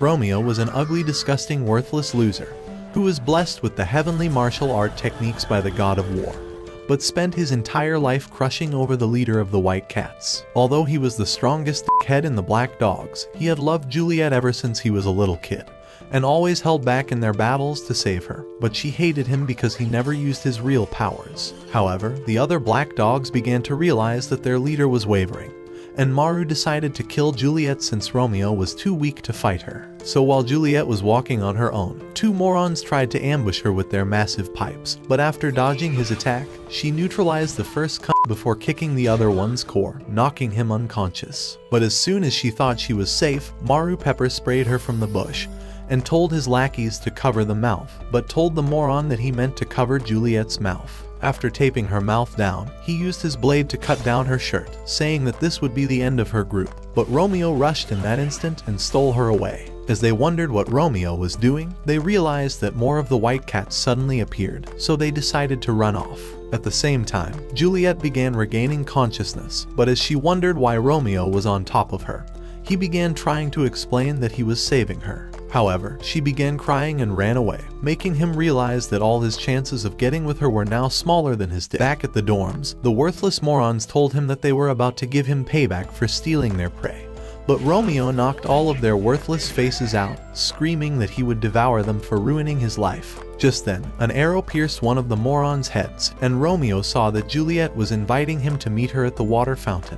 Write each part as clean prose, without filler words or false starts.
Romeo was an ugly, disgusting, worthless loser who was blessed with the heavenly martial art techniques by the god of war, but spent his entire life crushing over the leader of the White Cats. Although he was the strongest head in the Black Dogs, he had loved Juliet ever since he was a little kid, and always held back in their battles to save her, but she hated him because he never used his real powers. However, the other Black Dogs began to realize that their leader was wavering, and Maru decided to kill Juliet since Romeo was too weak to fight her. So while Juliet was walking on her own, two morons tried to ambush her with their massive pipes, but after dodging his attack, she neutralized the first before kicking the other one's core, knocking him unconscious. But as soon as she thought she was safe, Maru pepper sprayed her from the bush, and told his lackeys to cover the mouth, but told the moron that he meant to cover Juliet's mouth. After taping her mouth down, he used his blade to cut down her shirt, saying that this would be the end of her group. But Romeo rushed in that instant and stole her away. As they wondered what Romeo was doing, they realized that more of the White Cats suddenly appeared, so they decided to run off. At the same time, Juliet began regaining consciousness, but as she wondered why Romeo was on top of her, he began trying to explain that he was saving her. However, she began crying and ran away, making him realize that all his chances of getting with her were now smaller than his Back at the dorms, the worthless morons told him that they were about to give him payback for stealing their prey. But Romeo knocked all of their worthless faces out, screaming that he would devour them for ruining his life. Just then, an arrow pierced one of the morons' heads, and Romeo saw that Juliet was inviting him to meet her at the water fountain,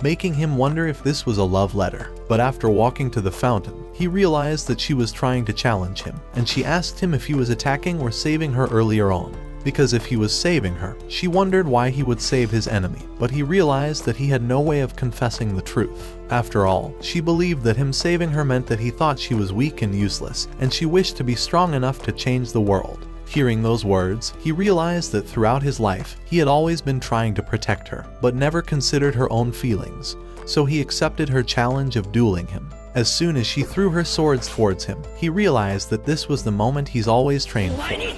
making him wonder if this was a love letter. But after walking to the fountain, he realized that she was trying to challenge him, and she asked him if he was attacking or saving her earlier on. Because if he was saving her, she wondered why he would save his enemy, but he realized that he had no way of confessing the truth. After all, she believed that him saving her meant that he thought she was weak and useless, and she wished to be strong enough to change the world. Hearing those words, he realized that throughout his life, he had always been trying to protect her, but never considered her own feelings, so he accepted her challenge of dueling him. As soon as she threw her swords towards him, he realized that this was the moment he's always trained for.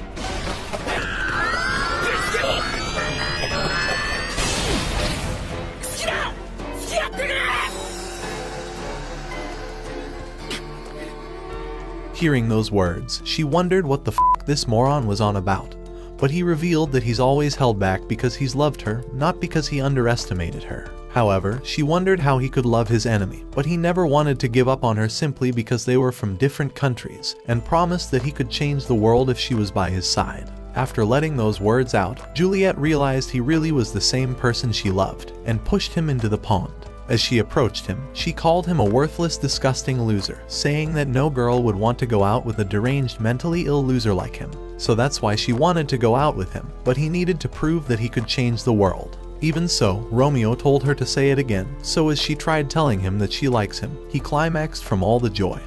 Hearing those words, she wondered what the f this moron was on about, but he revealed that he's always held back because he's loved her, not because he underestimated her. However, she wondered how he could love his enemy, but he never wanted to give up on her simply because they were from different countries, and promised that he could change the world if she was by his side. After letting those words out, Juliet realized he really was the same person she loved, and pushed him into the pond. As she approached him, she called him a worthless, disgusting loser, saying that no girl would want to go out with a deranged, mentally ill loser like him. So that's why she wanted to go out with him, but he needed to prove that he could change the world. Even so, Romeo told her to say it again, so as she tried telling him that she likes him, he climaxed from all the joy,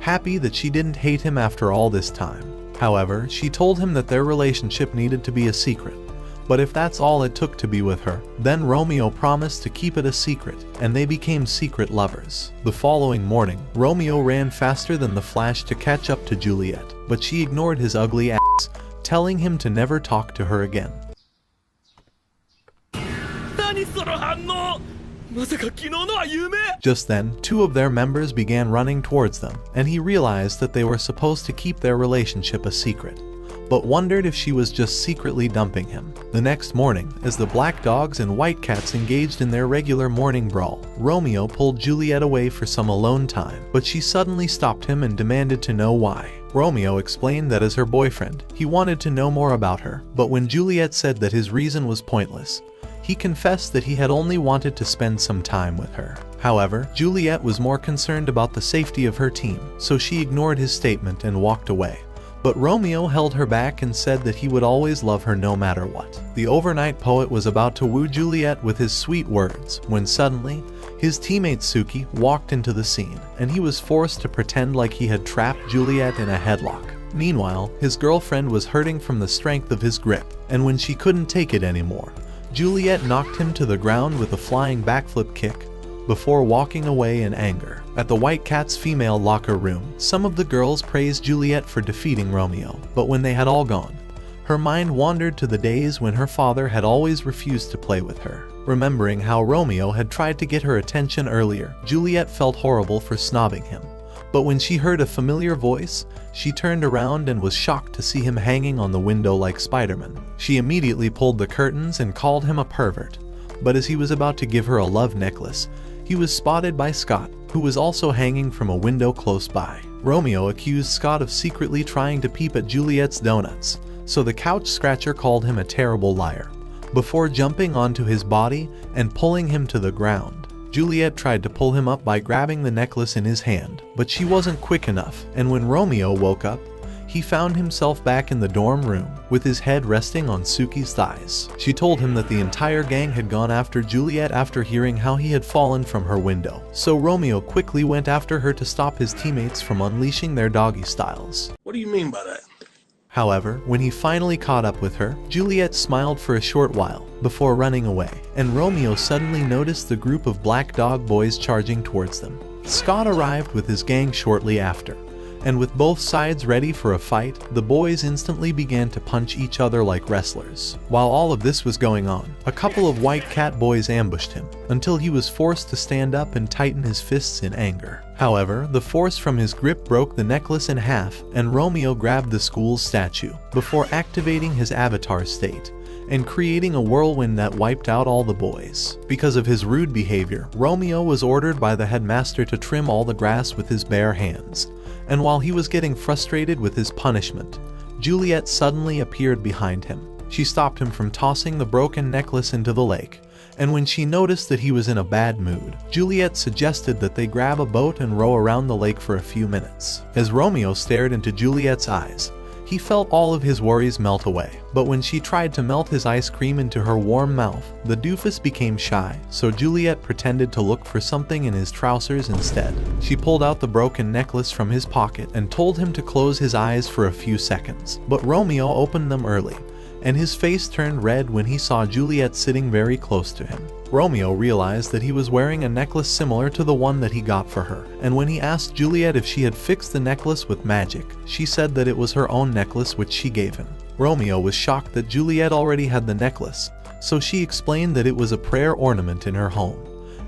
happy that she didn't hate him after all this time. However, she told him that their relationship needed to be a secret, but if that's all it took to be with her, then Romeo promised to keep it a secret, and they became secret lovers. The following morning, Romeo ran faster than the Flash to catch up to Juliet, but she ignored his ugly ass, telling him to never talk to her again. Just then, two of their members began running towards them, and he realized that they were supposed to keep their relationship a secret, but wondered if she was just secretly dumping him. The next morning, as the Black Dogs and White Cats engaged in their regular morning brawl, Romeo pulled Juliet away for some alone time, but she suddenly stopped him and demanded to know why. Romeo explained that as her boyfriend, he wanted to know more about her, but when Juliet said that his reason was pointless, he confessed that he had only wanted to spend some time with her. However, Juliet was more concerned about the safety of her team, so she ignored his statement and walked away. But Romeo held her back and said that he would always love her no matter what. The overnight poet was about to woo Juliet with his sweet words, when suddenly, his teammate Suki walked into the scene, and he was forced to pretend like he had trapped Juliet in a headlock. Meanwhile, his girlfriend was hurting from the strength of his grip, and when she couldn't take it anymore, Juliet knocked him to the ground with a flying backflip kick, before walking away in anger. At the White Cat's female locker room, some of the girls praised Juliet for defeating Romeo, but when they had all gone, her mind wandered to the days when her father had always refused to play with her. Remembering how Romeo had tried to get her attention earlier, Juliet felt horrible for snobbing him, But when she heard a familiar voice, she turned around and was shocked to see him hanging on the window like Spider-Man. She immediately pulled the curtains and called him a pervert. But as he was about to give her a love necklace, he was spotted by Scott, who was also hanging from a window close by. Romeo accused Scott of secretly trying to peep at Juliet's donuts, so the couch scratcher called him a terrible liar. Before jumping onto his body and pulling him to the ground, Juliet tried to pull him up by grabbing the necklace in his hand, but she wasn't quick enough, and when Romeo woke up, he found himself back in the dorm room, with his head resting on Suki's thighs. She told him that the entire gang had gone after Juliet after hearing how he had fallen from her window, so Romeo quickly went after her to stop his teammates from unleashing their doggy styles. What do you mean by that? However, when he finally caught up with her, Juliet smiled for a short while, before running away, and Romeo suddenly noticed the group of black dog boys charging towards them. Scott arrived with his gang shortly after, and with both sides ready for a fight, the boys instantly began to punch each other like wrestlers. While all of this was going on, a couple of white cat boys ambushed him, until he was forced to stand up and tighten his fists in anger. However, the force from his grip broke the necklace in half, and Romeo grabbed the school's statue, before activating his avatar state, and creating a whirlwind that wiped out all the boys. Because of his rude behavior, Romeo was ordered by the headmaster to trim all the grass with his bare hands. And while he was getting frustrated with his punishment, Juliet suddenly appeared behind him. She stopped him from tossing the broken necklace into the lake, and when she noticed that he was in a bad mood, Juliet suggested that they grab a boat and row around the lake for a few minutes. As Romeo stared into Juliet's eyes, he felt all of his worries melt away, but when she tried to melt his ice cream into her warm mouth, the doofus became shy, so Juliet pretended to look for something in his trousers instead. She pulled out the broken necklace from his pocket and told him to close his eyes for a few seconds, but Romeo opened them early, and his face turned red when he saw Juliet sitting very close to him. Romeo realized that he was wearing a necklace similar to the one that he got for her, and when he asked Juliet if she had fixed the necklace with magic, she said that it was her own necklace which she gave him. Romeo was shocked that Juliet already had the necklace, so she explained that it was a prayer ornament in her home,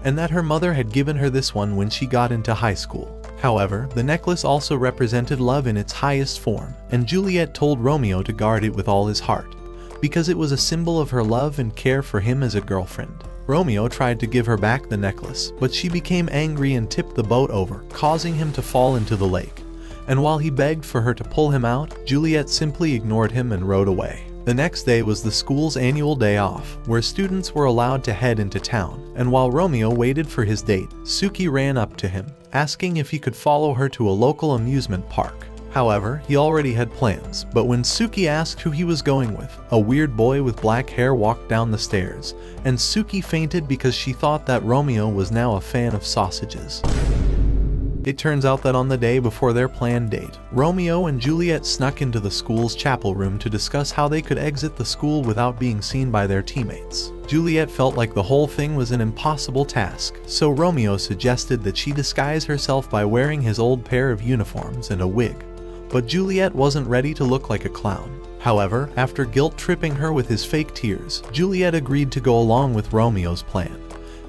and that her mother had given her this one when she got into high school. However, the necklace also represented love in its highest form, and Juliet told Romeo to guard it with all his heart, because it was a symbol of her love and care for him as a girlfriend. Romeo tried to give her back the necklace, but she became angry and tipped the boat over, causing him to fall into the lake. And while he begged for her to pull him out, Juliet simply ignored him and rowed away. The next day was the school's annual day off, where students were allowed to head into town, and while Romeo waited for his date, Suki ran up to him, asking if he could follow her to a local amusement park. However, he already had plans, but when Suki asked who he was going with, a weird boy with black hair walked down the stairs, and Suki fainted because she thought that Romeo was now a fan of sausages. It turns out that on the day before their planned date, Romeo and Juliet snuck into the school's chapel room to discuss how they could exit the school without being seen by their teammates. Juliet felt like the whole thing was an impossible task, so Romeo suggested that she disguise herself by wearing his old pair of uniforms and a wig. But Juliet wasn't ready to look like a clown. However, after guilt-tripping her with his fake tears, Juliet agreed to go along with Romeo's plan.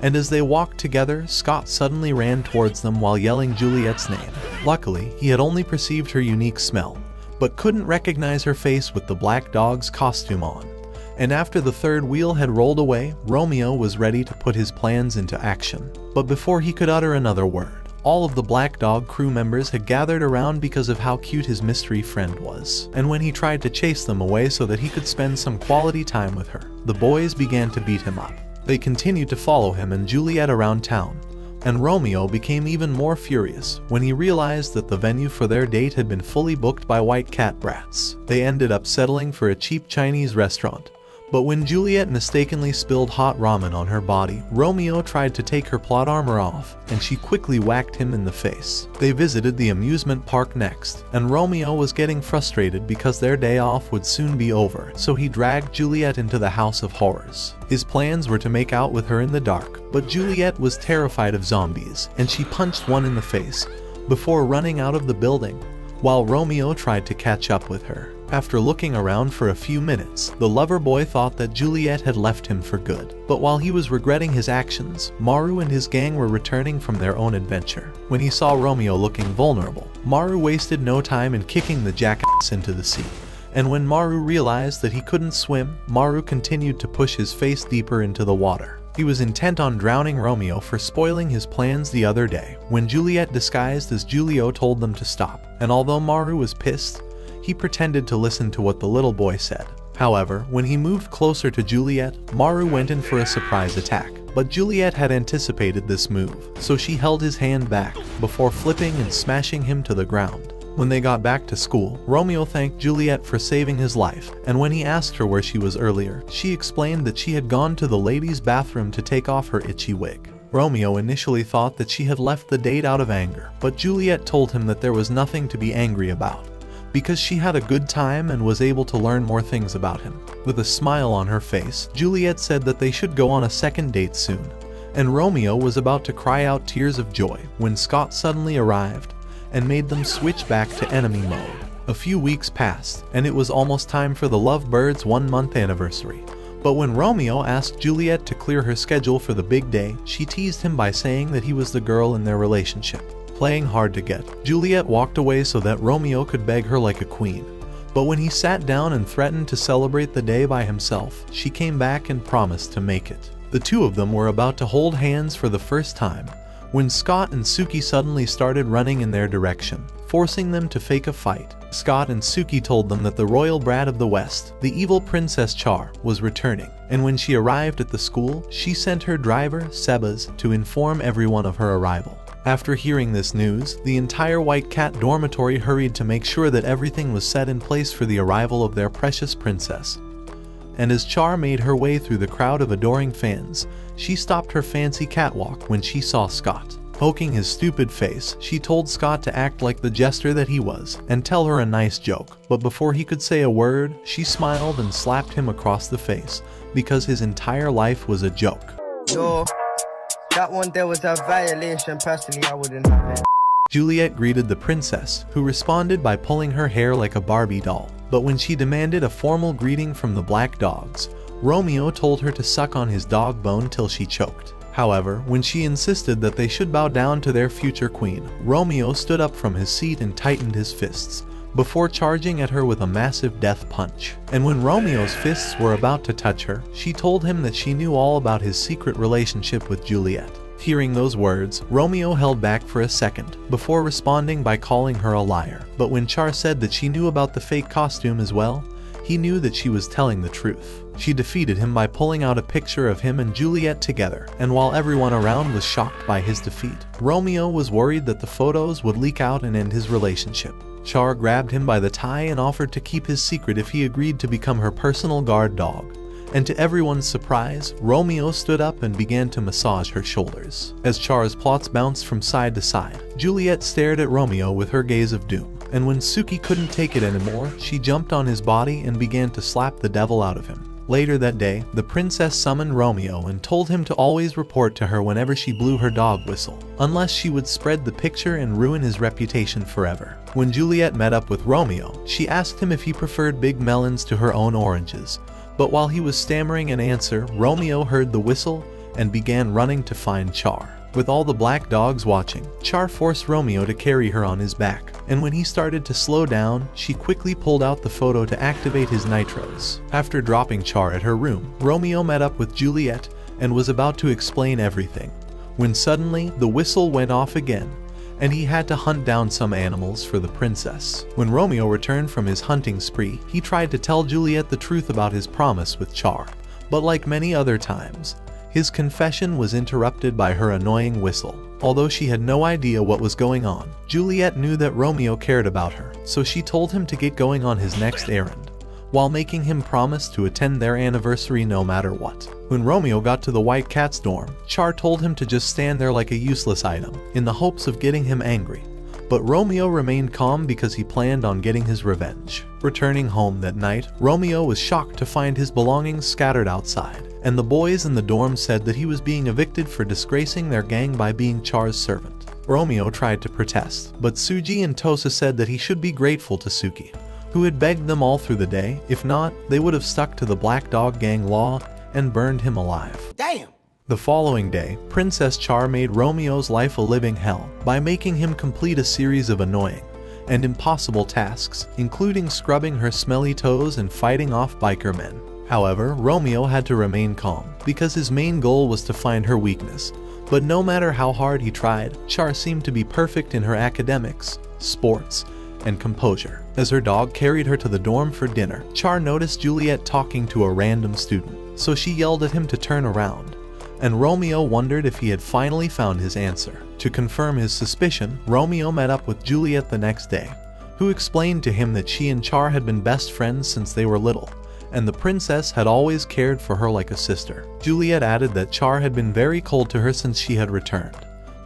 And as they walked together, Scott suddenly ran towards them while yelling Juliet's name. Luckily, he had only perceived her unique smell, but couldn't recognize her face with the black dog's costume on. And after the third wheel had rolled away, Romeo was ready to put his plans into action. But before he could utter another word, all of the Black Dog crew members had gathered around because of how cute his mystery friend was. And when he tried to chase them away so that he could spend some quality time with her, the boys began to beat him up. They continued to follow him and Juliet around town, and Romeo became even more furious when he realized that the venue for their date had been fully booked by white cat brats. They ended up settling for a cheap Chinese restaurant. But when Juliet mistakenly spilled hot ramen on her body, Romeo tried to take her plot armor off, and she quickly whacked him in the face. They visited the amusement park next, and Romeo was getting frustrated because their day off would soon be over, so he dragged Juliet into the House of Horrors. His plans were to make out with her in the dark, but Juliet was terrified of zombies, and she punched one in the face, before running out of the building, while Romeo tried to catch up with her. After looking around for a few minutes, the lover boy thought that Juliet had left him for good. But while he was regretting his actions, Maru and his gang were returning from their own adventure. When he saw Romeo looking vulnerable, Maru wasted no time in kicking the jackass into the sea. And when Maru realized that he couldn't swim, Maru continued to push his face deeper into the water. He was intent on drowning Romeo for spoiling his plans the other day, when Juliet disguised as Julio told them to stop. And although Maru was pissed, he pretended to listen to what the little boy said. However, when he moved closer to Juliet, Maru went in for a surprise attack. But Juliet had anticipated this move, so she held his hand back before flipping and smashing him to the ground. When they got back to school, Romeo thanked Juliet for saving his life, and when he asked her where she was earlier, she explained that she had gone to the ladies' bathroom to take off her itchy wig. Romeo initially thought that she had left the date out of anger, but Juliet told him that there was nothing to be angry about, because she had a good time and was able to learn more things about him. With a smile on her face, Juliet said that they should go on a second date soon, and Romeo was about to cry out tears of joy when Scott suddenly arrived and made them switch back to enemy mode. A few weeks passed, and it was almost time for the lovebirds' 1-month anniversary. But when Romeo asked Juliet to clear her schedule for the big day, she teased him by saying that he was the girl in their relationship. Playing hard to get, Juliet walked away so that Romeo could beg her like a queen. But when he sat down and threatened to celebrate the day by himself, she came back and promised to make it. The two of them were about to hold hands for the first time, when Scott and Suki suddenly started running in their direction, forcing them to fake a fight. Scott and Suki told them that the royal brat of the West, the evil Princess Char, was returning, and when she arrived at the school, she sent her driver, Sebas, to inform everyone of her arrival. After hearing this news, the entire White Cat dormitory hurried to make sure that everything was set in place for the arrival of their precious princess. And as Char made her way through the crowd of adoring fans, she stopped her fancy catwalk when she saw Scott. Poking his stupid face, she told Scott to act like the jester that he was and tell her a nice joke. But before he could say a word, she smiled and slapped him across the face because his entire life was a joke. Yo, that one there was a violation. Personally, I wouldn't have it. Juliet greeted the princess, who responded by pulling her hair like a Barbie doll. But when she demanded a formal greeting from the black dogs, Romeo told her to suck on his dog bone till she choked. However, when she insisted that they should bow down to their future queen, Romeo stood up from his seat and tightened his fists, before charging at her with a massive death punch. And when Romeo's fists were about to touch her, she told him that she knew all about his secret relationship with Juliet. Hearing those words, Romeo held back for a second, before responding by calling her a liar. But when Char said that she knew about the fake costume as well, he knew that she was telling the truth. She defeated him by pulling out a picture of him and Juliet together, and while everyone around was shocked by his defeat, Romeo was worried that the photos would leak out and end his relationship. Char grabbed him by the tie and offered to keep his secret if he agreed to become her personal guard dog. And to everyone's surprise, Romeo stood up and began to massage her shoulders. As Char's plots bounced from side to side, Juliet stared at Romeo with her gaze of doom. And when Suki couldn't take it anymore, she jumped on his body and began to slap the devil out of him. Later that day, the princess summoned Romeo and told him to always report to her whenever she blew her dog whistle, unless she would spread the picture and ruin his reputation forever. When Juliet met up with Romeo, she asked him if he preferred big melons to her own oranges. But while he was stammering an answer, Romeo heard the whistle and began running to find Char. With all the black dogs watching, Char forced Romeo to carry her on his back, and when he started to slow down, she quickly pulled out the photo to activate his nitros. After dropping Char at her room, Romeo met up with Juliet and was about to explain everything, when suddenly the whistle went off again, and he had to hunt down some animals for the princess. When Romeo returned from his hunting spree, he tried to tell Juliet the truth about his promise with Char, but like many other times, his confession was interrupted by her annoying whistle. Although she had no idea what was going on, Juliet knew that Romeo cared about her, so she told him to get going on his next errand, while making him promise to attend their anniversary no matter what. When Romeo got to the White Cat's dorm, Char told him to just stand there like a useless item, in the hopes of getting him angry. But Romeo remained calm because he planned on getting his revenge. Returning home that night, Romeo was shocked to find his belongings scattered outside, and the boys in the dorm said that he was being evicted for disgracing their gang by being Char's servant. Romeo tried to protest, but Suji and Tosa said that he should be grateful to Suki, who had begged them all through the day. If not, they would have stuck to the Black Dog Gang law and burned him alive. Damn! The following day, Princess Char made Romeo's life a living hell by making him complete a series of annoying and impossible tasks, including scrubbing her smelly toes and fighting off biker men. However, Romeo had to remain calm because his main goal was to find her weakness. But no matter how hard he tried, Char seemed to be perfect in her academics, sports, and composure. As her dog carried her to the dorm for dinner, Char noticed Juliet talking to a random student, so she yelled at him to turn around, and Romeo wondered if he had finally found his answer. To confirm his suspicion, Romeo met up with Juliet the next day, who explained to him that she and Char had been best friends since they were little, and the princess had always cared for her like a sister. Juliet added that Char had been very cold to her since she had returned.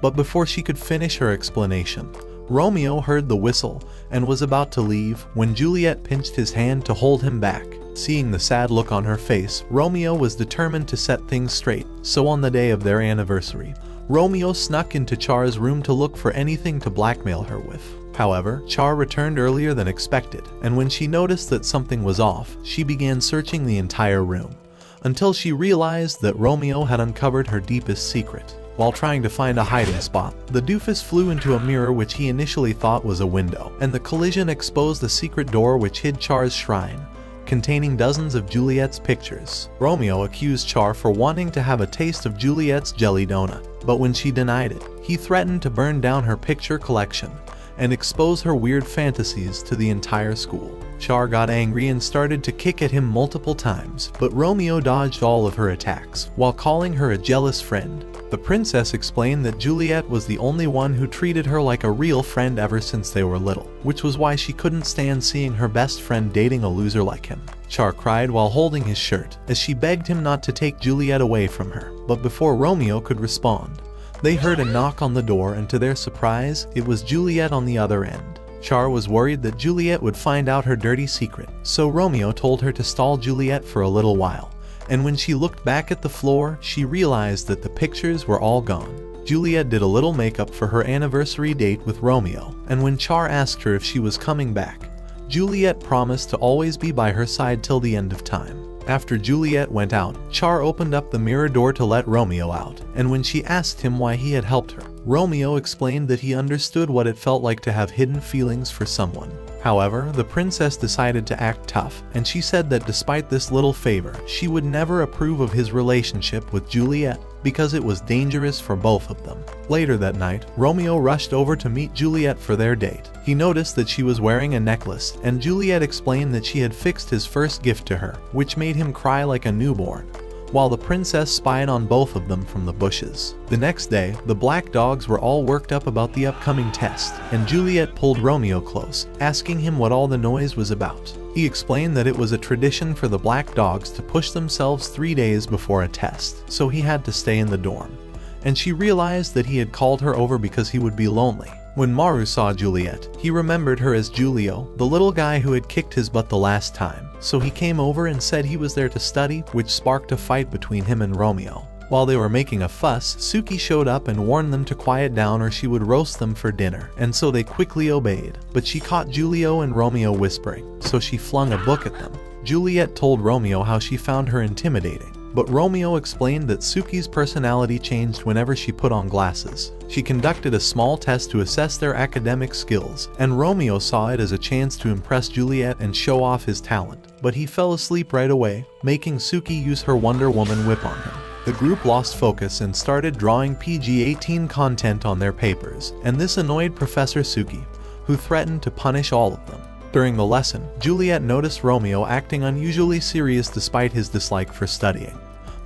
But before she could finish her explanation, Romeo heard the whistle and was about to leave when Juliet pinched his hand to hold him back. Seeing the sad look on her face, Romeo was determined to set things straight, so on the day of their anniversary, Romeo snuck into Char's room to look for anything to blackmail her with. However, Char returned earlier than expected, and when she noticed that something was off, she began searching the entire room, until she realized that Romeo had uncovered her deepest secret. While trying to find a hiding spot, the doofus flew into a mirror which he initially thought was a window, and the collision exposed a secret door which hid Char's shrine, containing dozens of Juliet's pictures. Romeo accused Char for wanting to have a taste of Juliet's jelly donut, but when she denied it, he threatened to burn down her picture collection and expose her weird fantasies to the entire school. Char got angry and started to kick at him multiple times, but Romeo dodged all of her attacks, while calling her a jealous friend. The princess explained that Juliet was the only one who treated her like a real friend ever since they were little, which was why she couldn't stand seeing her best friend dating a loser like him. Char cried while holding his shirt, as she begged him not to take Juliet away from her, but before Romeo could respond, they heard a knock on the door, and to their surprise, it was Juliet on the other end. Char was worried that Juliet would find out her dirty secret, so Romeo told her to stall Juliet for a little while, and when she looked back at the floor, she realized that the pictures were all gone. Juliet did a little makeup for her anniversary date with Romeo, and when Char asked her if she was coming back, Juliet promised to always be by her side till the end of time. After Juliet went out, Char opened up the mirror door to let Romeo out, and when she asked him why he had helped her, Romeo explained that he understood what it felt like to have hidden feelings for someone. However, the princess decided to act tough, and she said that despite this little favor, she would never approve of his relationship with Juliet because it was dangerous for both of them. Later that night, Romeo rushed over to meet Juliet for their date. He noticed that she was wearing a necklace, and Juliet explained that she had fixed his first gift to her, which made him cry like a newborn, while the princess spied on both of them from the bushes. The next day, the black dogs were all worked up about the upcoming test, and Juliet pulled Romeo close, asking him what all the noise was about. He explained that it was a tradition for the black dogs to push themselves 3 days before a test, so he had to stay in the dorm, and she realized that he had called her over because he would be lonely. When Maru saw Juliet, he remembered her as Giulio, the little guy who had kicked his butt the last time, so he came over and said he was there to study, which sparked a fight between him and Romeo. While they were making a fuss, Suki showed up and warned them to quiet down or she would roast them for dinner, and so they quickly obeyed. But she caught Giulio and Romeo whispering, so she flung a book at them. Juliet told Romeo how she found her intimidating, but Romeo explained that Suki's personality changed whenever she put on glasses. She conducted a small test to assess their academic skills, and Romeo saw it as a chance to impress Juliet and show off his talent, but he fell asleep right away, making Suki use her Wonder Woman whip on him. The group lost focus and started drawing PG-18 content on their papers, and this annoyed Professor Suki, who threatened to punish all of them. During the lesson, Juliet noticed Romeo acting unusually serious despite his dislike for studying,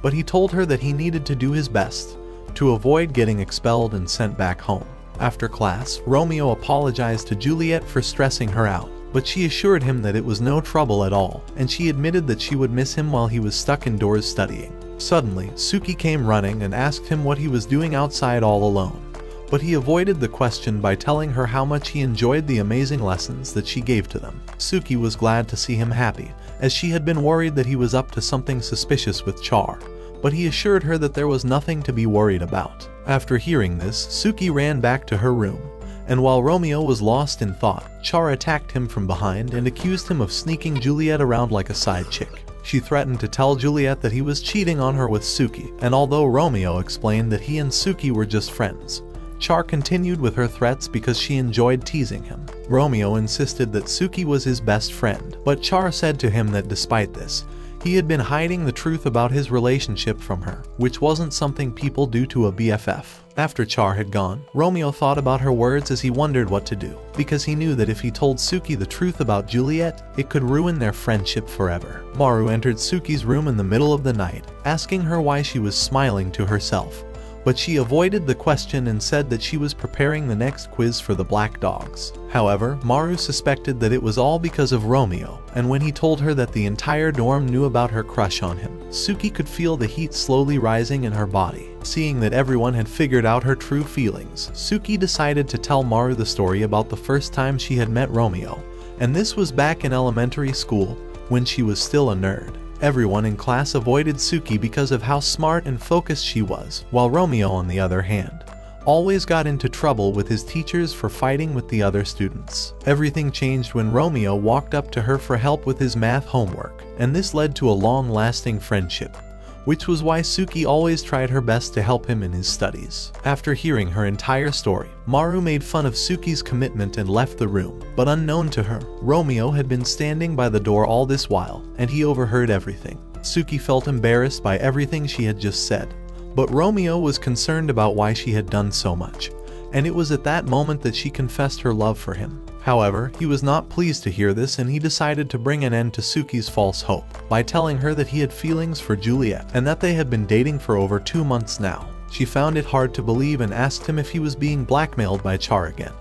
but he told her that he needed to do his best to avoid getting expelled and sent back home. After class, Romeo apologized to Juliet for stressing her out, but she assured him that it was no trouble at all, and she admitted that she would miss him while he was stuck indoors studying. Suddenly, Suki came running and asked him what he was doing outside all alone, but he avoided the question by telling her how much he enjoyed the amazing lessons that she gave to them. Suki was glad to see him happy, as she had been worried that he was up to something suspicious with Char, but he assured her that there was nothing to be worried about. After hearing this, Suki ran back to her room, and while Romeo was lost in thought, Char attacked him from behind and accused him of sneaking Juliet around like a side chick. She threatened to tell Juliet that he was cheating on her with Suki, and although Romeo explained that he and Suki were just friends, Char continued with her threats because she enjoyed teasing him. Romeo insisted that Suki was his best friend, but Char said to him that despite this, he had been hiding the truth about his relationship from her, which wasn't something people do to a BFF. After Char had gone, Romeo thought about her words as he wondered what to do, because he knew that if he told Suki the truth about Juliet, it could ruin their friendship forever. Maru entered Suki's room in the middle of the night, asking her why she was smiling to herself. But she avoided the question and said that she was preparing the next quiz for the Black Dogs. However, Maru suspected that it was all because of Romeo, and when he told her that the entire dorm knew about her crush on him, Suki could feel the heat slowly rising in her body. Seeing that everyone had figured out her true feelings, Suki decided to tell Maru the story about the first time she had met Romeo, and this was back in elementary school, when she was still a nerd. Everyone in class avoided Suki because of how smart and focused she was, while Romeo, on the other hand, always got into trouble with his teachers for fighting with the other students. Everything changed when Romeo walked up to her for help with his math homework, and this led to a long-lasting friendship, which was why Suki always tried her best to help him in his studies. After hearing her entire story, Maru made fun of Suki's commitment and left the room, but unknown to her, Romeo had been standing by the door all this while, and he overheard everything. Suki felt embarrassed by everything she had just said, but Romeo was concerned about why she had done so much, and it was at that moment that she confessed her love for him. However, he was not pleased to hear this, and he decided to bring an end to Suki's false hope by telling her that he had feelings for Juliet and that they had been dating for over 2 months now. She found it hard to believe and asked him if he was being blackmailed by Char again.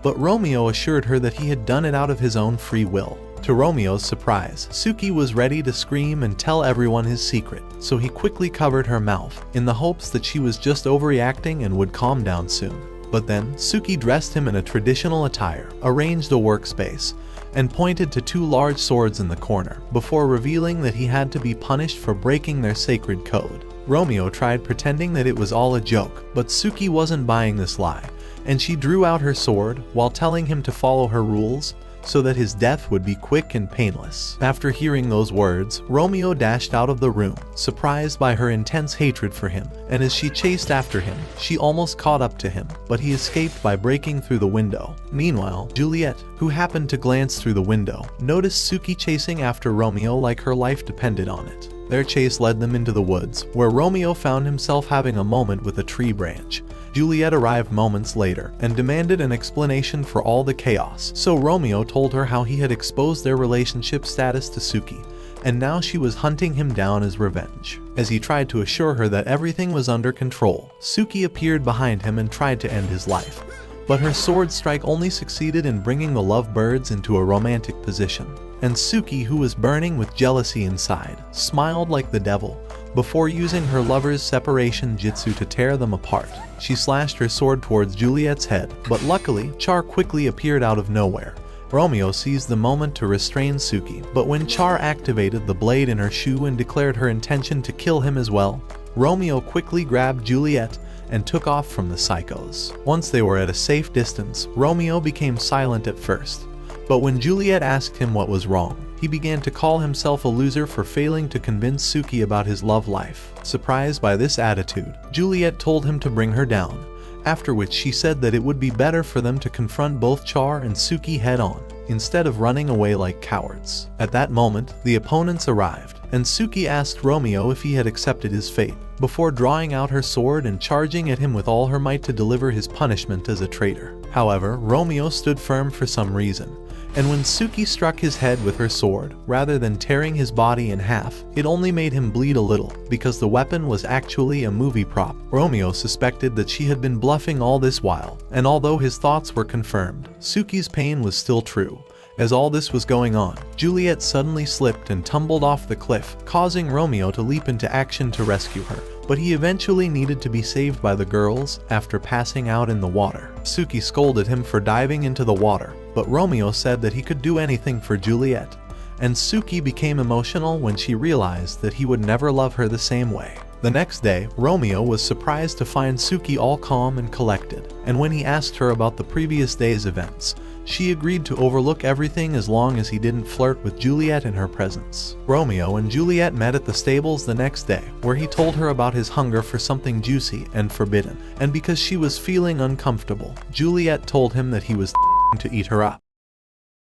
But Romeo assured her that he had done it out of his own free will. To Romeo's surprise, Suki was ready to scream and tell everyone his secret, so he quickly covered her mouth in the hopes that she was just overreacting and would calm down soon. But then, Suki dressed him in a traditional attire, arranged a workspace, and pointed to 2 large swords in the corner, before revealing that he had to be punished for breaking their sacred code. Romeo tried pretending that it was all a joke, but Suki wasn't buying this lie, and she drew out her sword while telling him to follow her rules, so that his death would be quick and painless. After hearing those words, Romeo dashed out of the room, surprised by her intense hatred for him, and as she chased after him, she almost caught up to him, but he escaped by breaking through the window. Meanwhile, Juliet, who happened to glance through the window, noticed Suki chasing after Romeo like her life depended on it. Their chase led them into the woods, where Romeo found himself having a moment with a tree branch. Juliet arrived moments later and demanded an explanation for all the chaos, so Romeo told her how he had exposed their relationship status to Suki, and now she was hunting him down as revenge. As he tried to assure her that everything was under control, Suki appeared behind him and tried to end his life, but her sword strike only succeeded in bringing the lovebirds into a romantic position. And Suki, who was burning with jealousy inside, smiled like the devil, before using her lover's separation jutsu to tear them apart. She slashed her sword towards Juliet's head, but luckily, Char quickly appeared out of nowhere. Romeo seized the moment to restrain Suki, but when Char activated the blade in her shoe and declared her intention to kill him as well, Romeo quickly grabbed Juliet and took off from the psychos. Once they were at a safe distance, Romeo became silent at first, but when Juliet asked him what was wrong, he began to call himself a loser for failing to convince Suki about his love life. Surprised by this attitude, Juliet told him to bring her down, after which she said that it would be better for them to confront both Char and Suki head-on, instead of running away like cowards. At that moment, the opponents arrived, and Suki asked Romeo if he had accepted his fate, before drawing out her sword and charging at him with all her might to deliver his punishment as a traitor. However, Romeo stood firm for some reason, and when Suki struck his head with her sword, rather than tearing his body in half, it only made him bleed a little, because the weapon was actually a movie prop. Romeo suspected that she had been bluffing all this while, and although his thoughts were confirmed, Suki's pain was still true. As all this was going on, Juliet suddenly slipped and tumbled off the cliff, causing Romeo to leap into action to rescue her. But he eventually needed to be saved by the girls after passing out in the water. Suki scolded him for diving into the water, but Romeo said that he could do anything for Juliet, and Suki became emotional when she realized that he would never love her the same way. The next day, Romeo was surprised to find Suki all calm and collected, and when he asked her about the previous day's events, she agreed to overlook everything as long as he didn't flirt with Juliet in her presence. Romeo and Juliet met at the stables the next day, where he told her about his hunger for something juicy and forbidden, and because she was feeling uncomfortable, Juliet told him that he was to eat her up.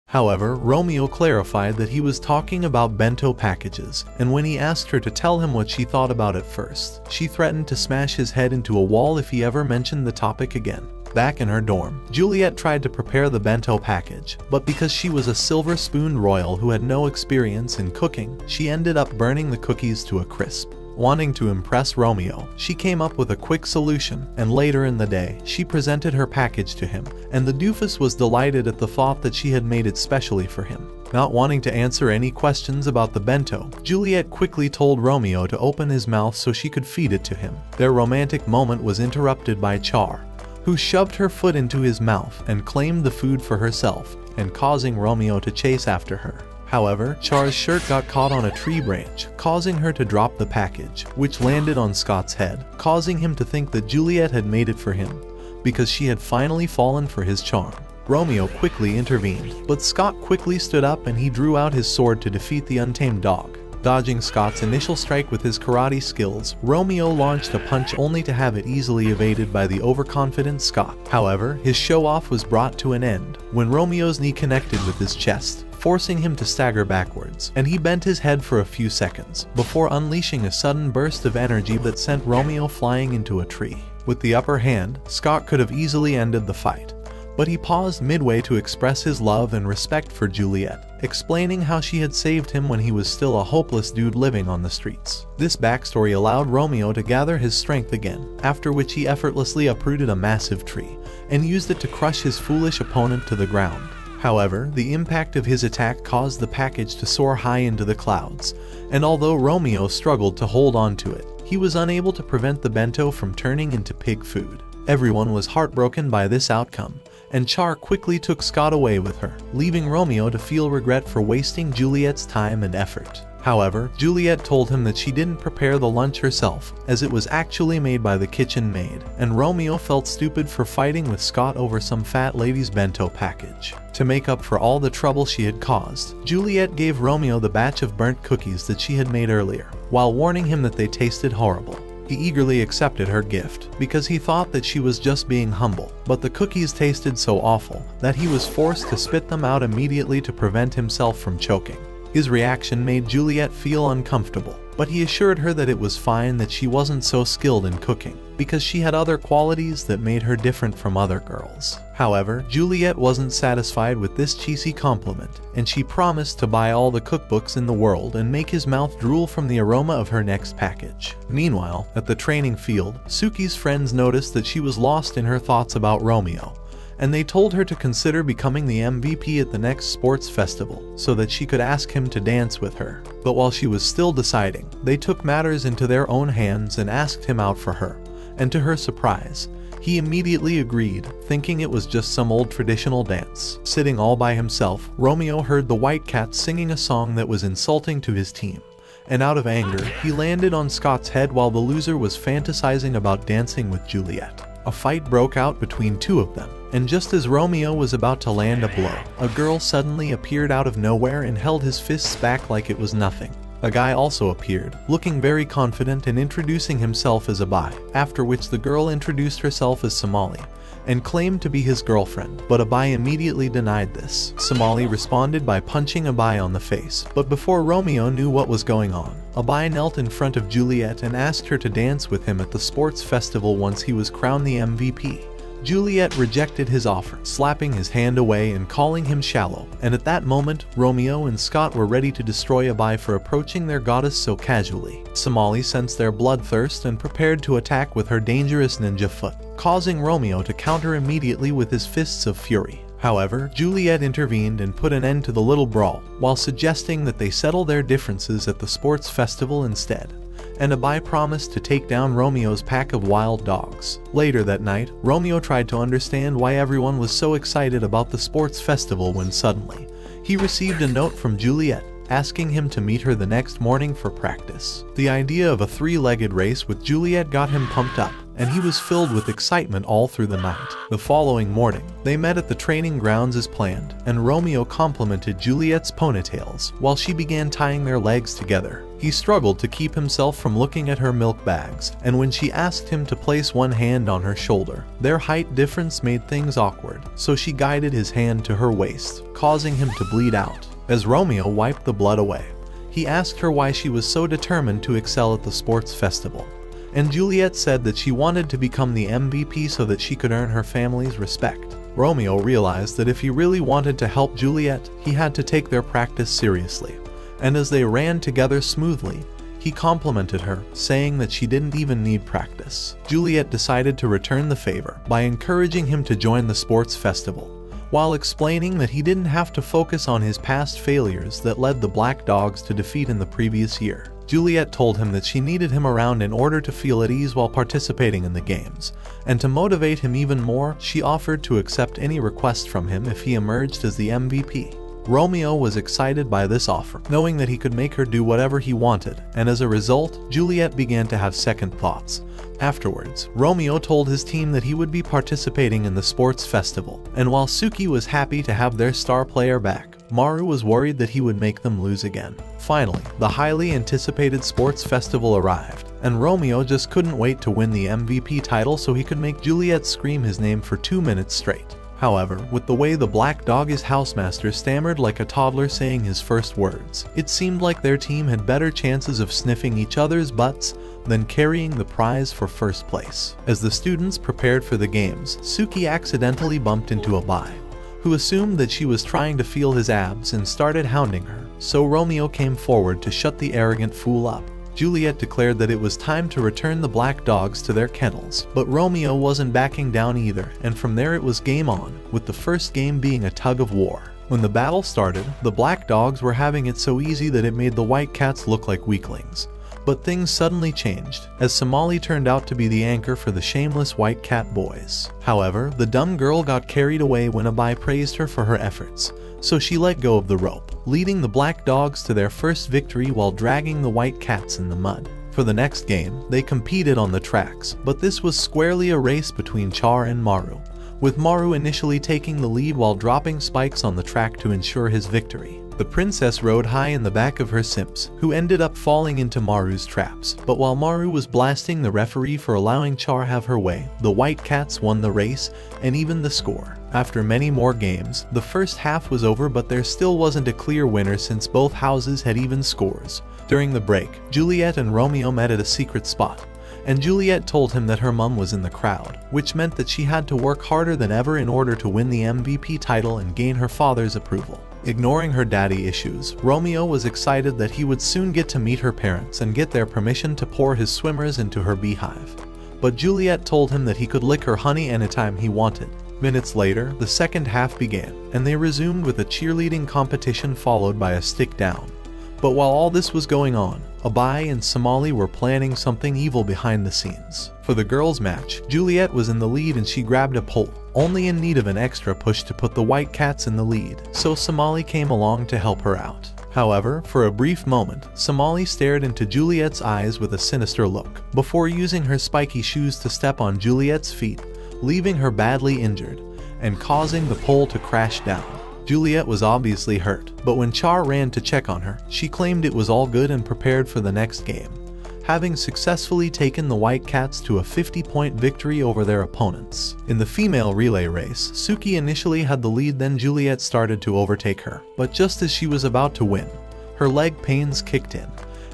However, Romeo clarified that he was talking about bento packages, and when he asked her to tell him what she thought about it first, she threatened to smash his head into a wall if he ever mentioned the topic again. Back in her dorm, Juliet tried to prepare the bento package, but because she was a silver-spooned royal who had no experience in cooking, she ended up burning the cookies to a crisp. Wanting to impress Romeo, she came up with a quick solution, and later in the day, she presented her package to him, and the doofus was delighted at the thought that she had made it specially for him. Not wanting to answer any questions about the bento, Juliet quickly told Romeo to open his mouth so she could feed it to him. Their romantic moment was interrupted by Char, who shoved her foot into his mouth and claimed the food for herself, and causing Romeo to chase after her. However, Char's shirt got caught on a tree branch, causing her to drop the package, which landed on Scott's head, causing him to think that Juliet had made it for him, because she had finally fallen for his charm. Romeo quickly intervened, but Scott quickly stood up and he drew out his sword to defeat the untamed dog. Dodging Scott's initial strike with his karate skills, Romeo launched a punch only to have it easily evaded by the overconfident Scott. However, his show-off was brought to an end when Romeo's knee connected with his chest, forcing him to stagger backwards, and he bent his head for a few seconds, before unleashing a sudden burst of energy that sent Romeo flying into a tree. With the upper hand, Scott could have easily ended the fight, but he paused midway to express his love and respect for Juliet, explaining how she had saved him when he was still a hopeless dude living on the streets. This backstory allowed Romeo to gather his strength again, after which he effortlessly uprooted a massive tree, and used it to crush his foolish opponent to the ground. However, the impact of his attack caused the package to soar high into the clouds, and although Romeo struggled to hold on to it, he was unable to prevent the bento from turning into pig food. Everyone was heartbroken by this outcome, and Char quickly took Scott away with her, leaving Romeo to feel regret for wasting Juliet's time and effort. However, Juliet told him that she didn't prepare the lunch herself, as it was actually made by the kitchen maid, and Romeo felt stupid for fighting with Scott over some fat lady's bento package. To make up for all the trouble she had caused, Juliet gave Romeo the batch of burnt cookies that she had made earlier, while warning him that they tasted horrible. He eagerly accepted her gift, because he thought that she was just being humble, but the cookies tasted so awful that he was forced to spit them out immediately to prevent himself from choking. His reaction made Juliet feel uncomfortable, but he assured her that it was fine that she wasn't so skilled in cooking, because she had other qualities that made her different from other girls. However, Juliet wasn't satisfied with this cheesy compliment, and she promised to buy all the cookbooks in the world and make his mouth drool from the aroma of her next package. Meanwhile, at the training field, Suki's friends noticed that she was lost in her thoughts about Romeo, and they told her to consider becoming the MVP at the next sports festival so that she could ask him to dance with her. But while she was still deciding, they took matters into their own hands and asked him out for her, and to her surprise, he immediately agreed, thinking it was just some old traditional dance. Sitting all by himself, Romeo heard the White Cats singing a song that was insulting to his team, and out of anger, he landed on Scott's head while the loser was fantasizing about dancing with Juliet. A fight broke out between two of them, and just as Romeo was about to land a blow, a girl suddenly appeared out of nowhere and held his fists back like it was nothing. A guy also appeared, looking very confident and introducing himself as Abai, after which the girl introduced herself as Somali, and claimed to be his girlfriend, but Abai immediately denied this. Somali responded by punching Abai on the face, but before Romeo knew what was going on, Abai knelt in front of Juliet and asked her to dance with him at the sports festival once he was crowned the MVP. Juliet rejected his offer, slapping his hand away and calling him shallow, and at that moment, Romeo and Scott were ready to destroy Abai for approaching their goddess so casually. Somali sensed their bloodthirst and prepared to attack with her dangerous ninja foot, causing Romeo to counter immediately with his fists of fury. However, Juliet intervened and put an end to the little brawl, while suggesting that they settle their differences at the sports festival instead, and Abai promised to take down Romeo's pack of wild dogs. Later that night, Romeo tried to understand why everyone was so excited about the sports festival when suddenly, he received a note from Juliet, asking him to meet her the next morning for practice. The idea of a three-legged race with Juliet got him pumped up, and he was filled with excitement all through the night. The following morning, they met at the training grounds as planned, and Romeo complimented Juliet's ponytails while she began tying their legs together. He struggled to keep himself from looking at her milk bags, and when she asked him to place one hand on her shoulder, their height difference made things awkward, so she guided his hand to her waist, causing him to bleed out. As Romeo wiped the blood away, he asked her why she was so determined to excel at the sports festival. And Juliet said that she wanted to become the MVP so that she could earn her family's respect. Romeo realized that if he really wanted to help Juliet, he had to take their practice seriously. And as they ran together smoothly, he complimented her, saying that she didn't even need practice. Juliet decided to return the favor by encouraging him to join the sports festival, while explaining that he didn't have to focus on his past failures that led the Black Dogs to defeat in the previous year. Juliet told him that she needed him around in order to feel at ease while participating in the games, and to motivate him even more, she offered to accept any request from him if he emerged as the MVP. Romeo was excited by this offer, knowing that he could make her do whatever he wanted, and as a result, Juliet began to have second thoughts. Afterwards, Romeo told his team that he would be participating in the sports festival, and while Suki was happy to have their star player back, Maru was worried that he would make them lose again. Finally, the highly anticipated sports festival arrived, and Romeo just couldn't wait to win the MVP title so he could make Juliet scream his name for 2 minutes straight. However, with the way the Black Dog's housemaster stammered like a toddler saying his first words, it seemed like their team had better chances of sniffing each other's butts than carrying the prize for first place. As the students prepared for the games, Suki accidentally bumped into Abai, who assumed that she was trying to feel his abs and started hounding her, so Romeo came forward to shut the arrogant fool up. Juliet declared that it was time to return the Black Dogs to their kennels, but Romeo wasn't backing down either, and from there it was game on, with the first game being a tug of war. When the battle started, the Black Dogs were having it so easy that it made the White Cats look like weaklings. But things suddenly changed, as Somali turned out to be the anchor for the shameless White Cat boys. However, the dumb girl got carried away when Abai praised her for her efforts, so she let go of the rope, leading the Black Dogs to their first victory while dragging the White Cats in the mud. For the next game, they competed on the tracks, but this was squarely a race between Char and Maru, with Maru initially taking the lead while dropping spikes on the track to ensure his victory. The princess rode high in the back of her simps, who ended up falling into Maru's traps, but while Maru was blasting the referee for allowing Char have her way, the White Cats won the race and even the score. After many more games, the first half was over, but there still wasn't a clear winner since both houses had even scores. During the break, Juliet and Romeo met at a secret spot, and Juliet told him that her mum was in the crowd, which meant that she had to work harder than ever in order to win the MVP title and gain her father's approval. Ignoring her daddy issues, Romeo was excited that he would soon get to meet her parents and get their permission to pour his swimmers into her beehive. But Juliet told him that he could lick her honey anytime he wanted. Minutes later, the second half began, and they resumed with a cheerleading competition followed by a stick down. But while all this was going on, Abai and Somali were planning something evil behind the scenes. For the girls' match, Juliet was in the lead and she grabbed a pole, only in need of an extra push to put the White Cats in the lead, so Somali came along to help her out. However, for a brief moment, Somali stared into Juliet's eyes with a sinister look, before using her spiky shoes to step on Juliet's feet, leaving her badly injured, and causing the pole to crash down. Juliet was obviously hurt, but when Char ran to check on her, she claimed it was all good and prepared for the next game, having successfully taken the White Cats to a 50-point victory over their opponents. In the female relay race, Suki initially had the lead, then Juliet started to overtake her, but just as she was about to win, her leg pains kicked in,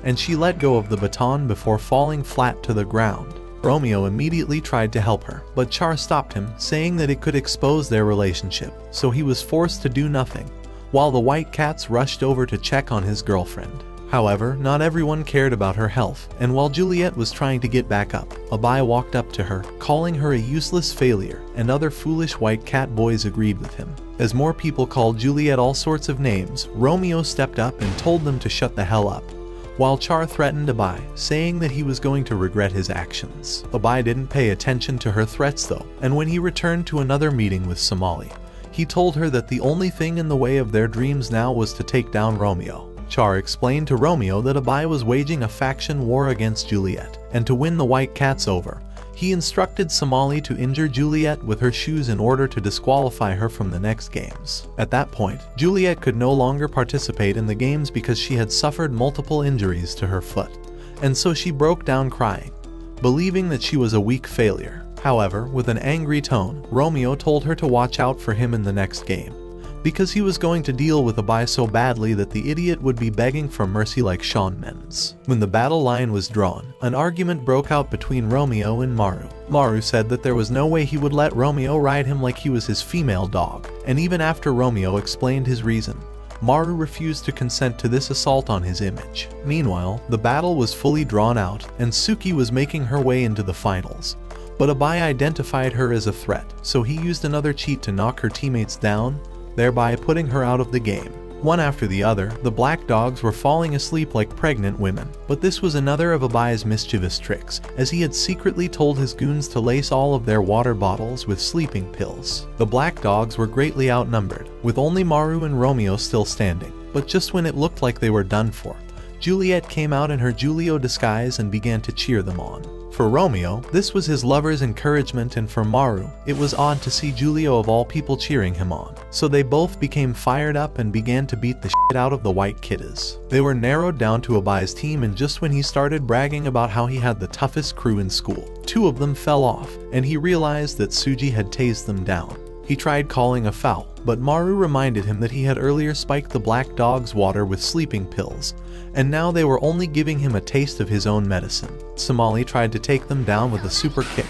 and she let go of the baton before falling flat to the ground. Romeo immediately tried to help her, but Char stopped him, saying that it could expose their relationship, so he was forced to do nothing, while the White Cats rushed over to check on his girlfriend. However, not everyone cared about her health, and while Juliet was trying to get back up, Abai walked up to her, calling her a useless failure, and other foolish White Cat boys agreed with him. As more people called Juliet all sorts of names, Romeo stepped up and told them to shut the hell up, while Char threatened Abai, saying that he was going to regret his actions. Abai didn't pay attention to her threats though, and when he returned to another meeting with Somali, he told her that the only thing in the way of their dreams now was to take down Romeo. Char explained to Romeo that Abai was waging a faction war against Juliet, and to win the White Cats over, he instructed Somali to injure Juliet with her shoes in order to disqualify her from the next games. At that point, Juliet could no longer participate in the games because she had suffered multiple injuries to her foot, and so she broke down crying, believing that she was a weak failure. However, with an angry tone, Romeo told her to watch out for him in the next game, because he was going to deal with Abai so badly that the idiot would be begging for mercy like Shawn Mendes. When the battle line was drawn, an argument broke out between Romeo and Maru. Maru said that there was no way he would let Romeo ride him like he was his female dog, and even after Romeo explained his reason, Maru refused to consent to this assault on his image. Meanwhile, the battle was fully drawn out, and Suki was making her way into the finals. But Abai identified her as a threat, so he used another cheat to knock her teammates down, thereby putting her out of the game. One after the other, the black dogs were falling asleep like pregnant women. But this was another of Abai's mischievous tricks, as he had secretly told his goons to lace all of their water bottles with sleeping pills. The black dogs were greatly outnumbered, with only Maru and Romeo still standing. But just when it looked like they were done for, Juliet came out in her Julio disguise and began to cheer them on. For Romeo, this was his lover's encouragement, and for Maru, it was odd to see Julio of all people cheering him on. So they both became fired up and began to beat the shit out of the white kiddas. They were narrowed down to Abai's team, and just when he started bragging about how he had the toughest crew in school, two of them fell off, and he realized that Suji had tased them down. He tried calling a foul, but Maru reminded him that he had earlier spiked the black dog's water with sleeping pills, and now they were only giving him a taste of his own medicine. Somali tried to take them down with a super kick,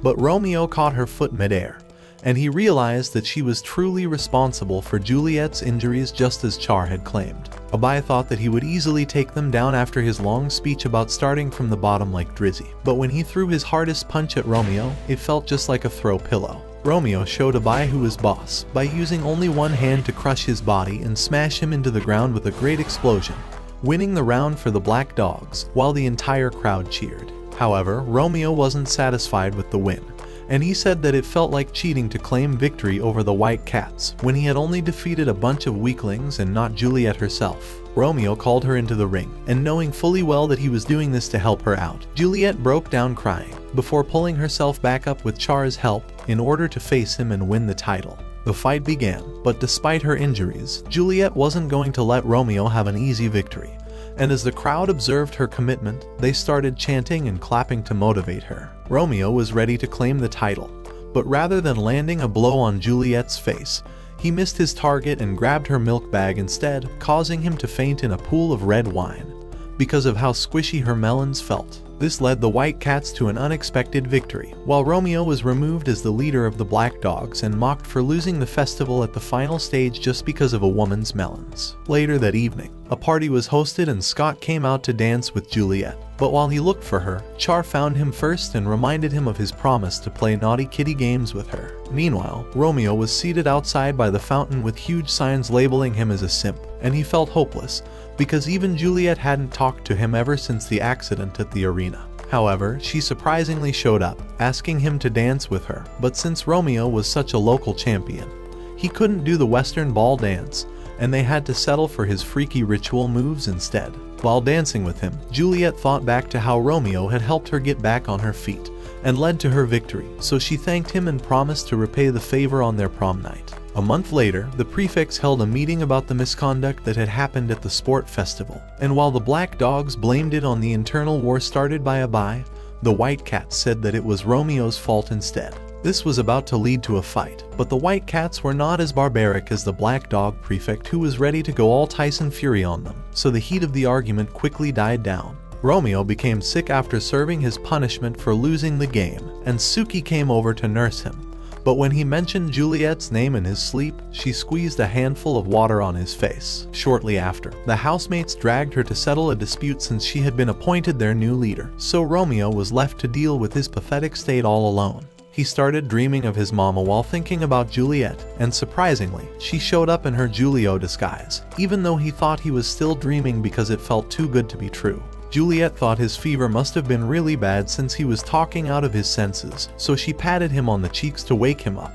but Romeo caught her foot midair, and he realized that she was truly responsible for Juliet's injuries, just as Char had claimed. Abai thought that he would easily take them down after his long speech about starting from the bottom like Drizzy, but when he threw his hardest punch at Romeo, it felt just like a throw pillow. Romeo showed Abai who was boss by using only one hand to crush his body and smash him into the ground with a great explosion, winning the round for the black dogs, while the entire crowd cheered. However, Romeo wasn't satisfied with the win, and he said that it felt like cheating to claim victory over the White Cats when he had only defeated a bunch of weaklings and not Juliet herself. Romeo called her into the ring, and knowing fully well that he was doing this to help her out, Juliet broke down crying, before pulling herself back up with Char's help in order to face him and win the title. The fight began, but despite her injuries, Juliet wasn't going to let Romeo have an easy victory, and as the crowd observed her commitment, they started chanting and clapping to motivate her. Romeo was ready to claim the title, but rather than landing a blow on Juliet's face, he missed his target and grabbed her milk bag instead, causing him to faint in a pool of red wine because of how squishy her melons felt. This led the White Cats to an unexpected victory, while Romeo was removed as the leader of the Black Dogs and mocked for losing the festival at the final stage just because of a woman's melons. Later that evening, a party was hosted and Scott came out to dance with Juliet. But while he looked for her, Char found him first and reminded him of his promise to play naughty kitty games with her. Meanwhile, Romeo was seated outside by the fountain with huge signs labeling him as a simp, and he felt hopeless, because even Juliet hadn't talked to him ever since the accident at the arena. However, she surprisingly showed up, asking him to dance with her, but since Romeo was such a local champion, he couldn't do the Western ball dance, and they had to settle for his freaky ritual moves instead. While dancing with him, Juliet thought back to how Romeo had helped her get back on her feet and led to her victory, so she thanked him and promised to repay the favor on their prom night. A month later, the prefects held a meeting about the misconduct that had happened at the sport festival, and while the Black Dogs blamed it on the internal war started by Abai, the White Cats said that it was Romeo's fault instead. This was about to lead to a fight, but the White Cats were not as barbaric as the Black Dog prefect, who was ready to go all Tyson Fury on them, so the heat of the argument quickly died down. Romeo became sick after serving his punishment for losing the game, and Suki came over to nurse him. But when he mentioned Juliet's name in his sleep, she squeezed a handful of water on his face. Shortly after, the housemates dragged her to settle a dispute since she had been appointed their new leader, so Romeo was left to deal with his pathetic state all alone. He started dreaming of his mama while thinking about Juliet, and surprisingly, she showed up in her Julio disguise, even though he thought he was still dreaming because it felt too good to be true. Juliet thought his fever must have been really bad since he was talking out of his senses, so she patted him on the cheeks to wake him up.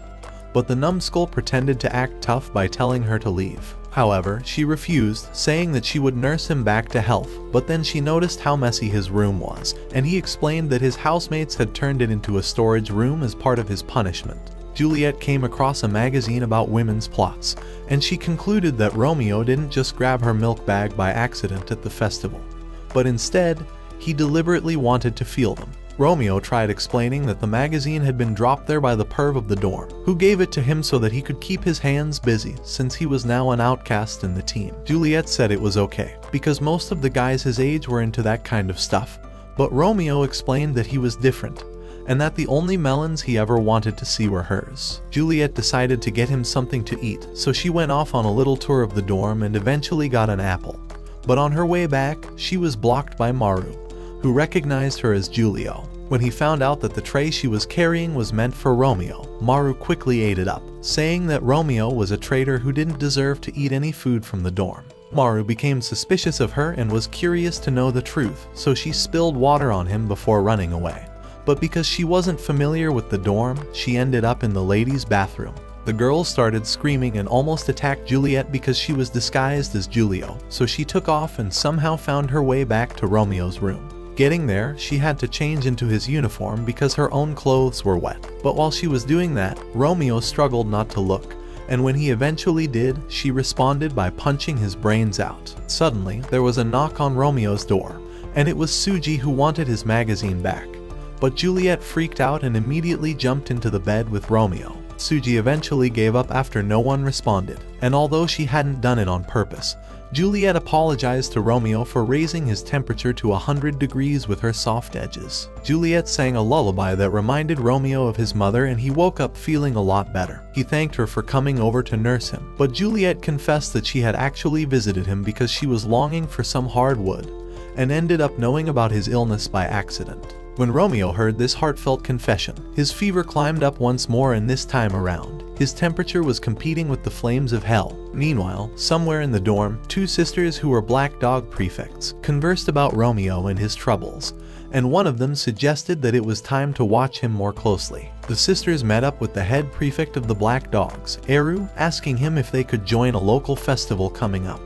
But the numbskull pretended to act tough by telling her to leave. However, she refused, saying that she would nurse him back to health, but then she noticed how messy his room was, and he explained that his housemates had turned it into a storage room as part of his punishment. Juliet came across a magazine about women's plots, and she concluded that Romeo didn't just grab her milk bag by accident at the festival, but instead, he deliberately wanted to feel them. Romeo tried explaining that the magazine had been dropped there by the perv of the dorm, who gave it to him so that he could keep his hands busy since he was now an outcast in the team. Juliet said it was okay, because most of the guys his age were into that kind of stuff, but Romeo explained that he was different, and that the only melons he ever wanted to see were hers. Juliet decided to get him something to eat, so she went off on a little tour of the dorm and eventually got an apple. But on her way back, she was blocked by Maru, who recognized her as Julio. When he found out that the tray she was carrying was meant for Romeo, Maru quickly ate it up, saying that Romeo was a traitor who didn't deserve to eat any food from the dorm. Maru became suspicious of her and was curious to know the truth, so she spilled water on him before running away. But because she wasn't familiar with the dorm, she ended up in the ladies' bathroom. The girls started screaming and almost attacked Juliet because she was disguised as Julio, so she took off and somehow found her way back to Romeo's room. Getting there, she had to change into his uniform because her own clothes were wet. But while she was doing that, Romeo struggled not to look, and when he eventually did, she responded by punching his brains out. Suddenly, there was a knock on Romeo's door, and it was Suji who wanted his magazine back. But Juliet freaked out and immediately jumped into the bed with Romeo. Suji eventually gave up after no one responded, and although she hadn't done it on purpose, Juliet apologized to Romeo for raising his temperature to 100 degrees with her soft edges. Juliet sang a lullaby that reminded Romeo of his mother, and he woke up feeling a lot better. He thanked her for coming over to nurse him, but Juliet confessed that she had actually visited him because she was longing for some hardwood, and ended up knowing about his illness by accident. When Romeo heard this heartfelt confession, his fever climbed up once more, and this time around, his temperature was competing with the flames of hell. Meanwhile, somewhere in the dorm, two sisters who were black dog prefects conversed about Romeo and his troubles, and one of them suggested that it was time to watch him more closely. The sisters met up with the head prefect of the black dogs, Eru, asking him if they could join a local festival coming up.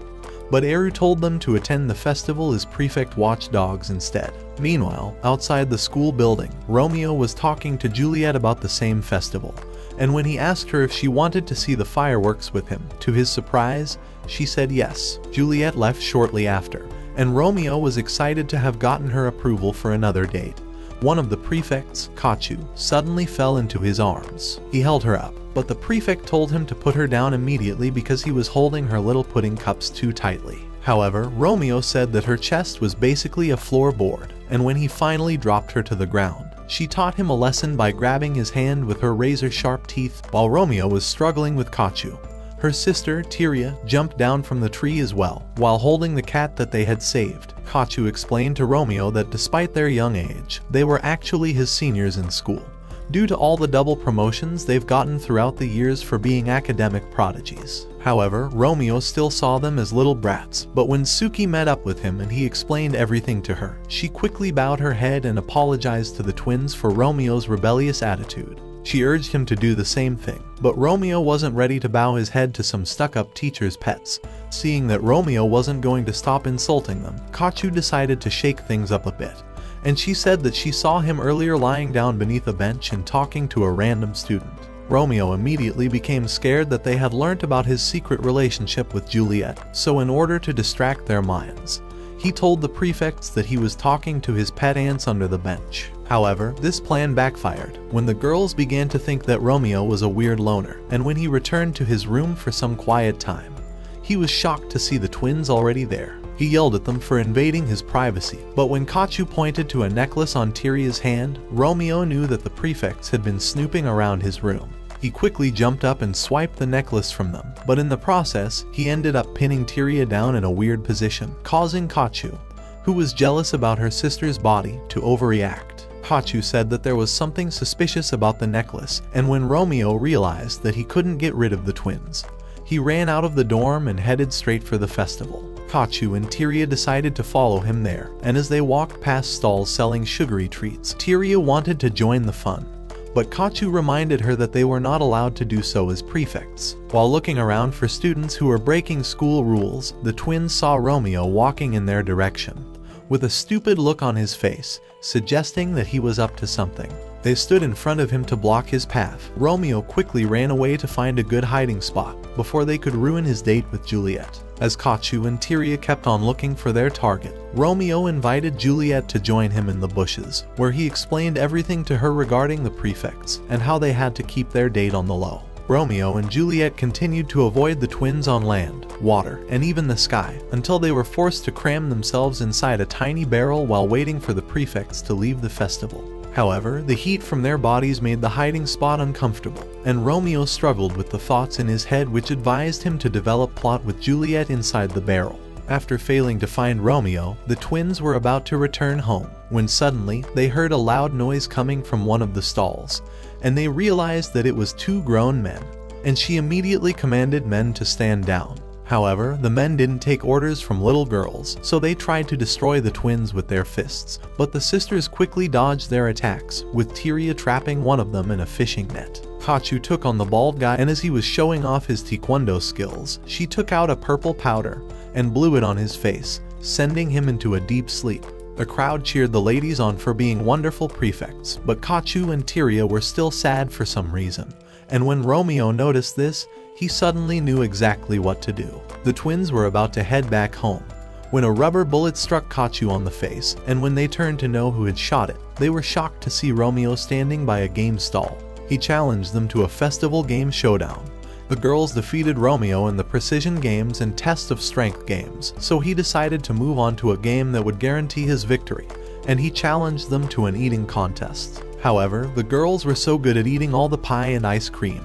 But Eru told them to attend the festival as prefect watchdogs instead. Meanwhile, outside the school building, Romeo was talking to Juliet about the same festival, and when he asked her if she wanted to see the fireworks with him, to his surprise, she said yes. Juliet left shortly after, and Romeo was excited to have gotten her approval for another date. One of the prefects, Kachu, suddenly fell into his arms. He held her up, but the prefect told him to put her down immediately because he was holding her little pudding cups too tightly. However, Romeo said that her chest was basically a floorboard, and when he finally dropped her to the ground, she taught him a lesson by grabbing his hand with her razor-sharp teeth. While Romeo was struggling with Kachu, her sister, Tyria, jumped down from the tree as well, while holding the cat that they had saved. Kachu explained to Romeo that despite their young age, they were actually his seniors in school, due to all the double promotions they've gotten throughout the years for being academic prodigies. However, Romeo still saw them as little brats, but when Suki met up with him and he explained everything to her, she quickly bowed her head and apologized to the twins for Romeo's rebellious attitude. She urged him to do the same thing, but Romeo wasn't ready to bow his head to some stuck-up teacher's pets. Seeing that Romeo wasn't going to stop insulting them, Kachu decided to shake things up a bit, and she said that she saw him earlier lying down beneath a bench and talking to a random student. Romeo immediately became scared that they had learnt about his secret relationship with Juliet, so in order to distract their minds, he told the prefects that he was talking to his pet ants under the bench. However, this plan backfired when the girls began to think that Romeo was a weird loner, and when he returned to his room for some quiet time, he was shocked to see the twins already there. He yelled at them for invading his privacy, but when Kachu pointed to a necklace on Tyria's hand, Romeo knew that the prefects had been snooping around his room. He quickly jumped up and swiped the necklace from them, but in the process, he ended up pinning Tyria down in a weird position, causing Kachu, who was jealous about her sister's body, to overreact. Kachu said that there was something suspicious about the necklace, and when Romeo realized that he couldn't get rid of the twins, he ran out of the dorm and headed straight for the festival. Kachu and Tyria decided to follow him there, and as they walked past stalls selling sugary treats, Tyria wanted to join the fun, but Kachu reminded her that they were not allowed to do so as prefects. While looking around for students who were breaking school rules, the twins saw Romeo walking in their direction, with a stupid look on his face, suggesting that he was up to something. They stood in front of him to block his path. Romeo quickly ran away to find a good hiding spot before they could ruin his date with Juliet. As Kachu and Tyria kept on looking for their target, Romeo invited Juliet to join him in the bushes, where he explained everything to her regarding the prefects and how they had to keep their date on the low. Romeo and Juliet continued to avoid the twins on land, water, and even the sky, until they were forced to cram themselves inside a tiny barrel while waiting for the prefects to leave the festival. However, the heat from their bodies made the hiding spot uncomfortable, and Romeo struggled with the thoughts in his head which advised him to develop plot with Juliet inside the barrel. After failing to find Romeo, the twins were about to return home, when suddenly they heard a loud noise coming from one of the stalls, and they realized that it was two grown men, and she immediately commanded men to stand down. However, the men didn't take orders from little girls, so they tried to destroy the twins with their fists, but the sisters quickly dodged their attacks, with Tyria trapping one of them in a fishing net. Kachu took on the bald guy, and as he was showing off his taekwondo skills, she took out a purple powder and blew it on his face, sending him into a deep sleep. The crowd cheered the ladies on for being wonderful prefects, but Kachu and Tyria were still sad for some reason, and when Romeo noticed this, he suddenly knew exactly what to do. The twins were about to head back home, when a rubber bullet struck Kachu on the face, and when they turned to know who had shot it, they were shocked to see Romeo standing by a game stall. He challenged them to a festival game showdown. The girls defeated Romeo in the precision games and test of strength games, so he decided to move on to a game that would guarantee his victory, and he challenged them to an eating contest. However, the girls were so good at eating all the pie and ice cream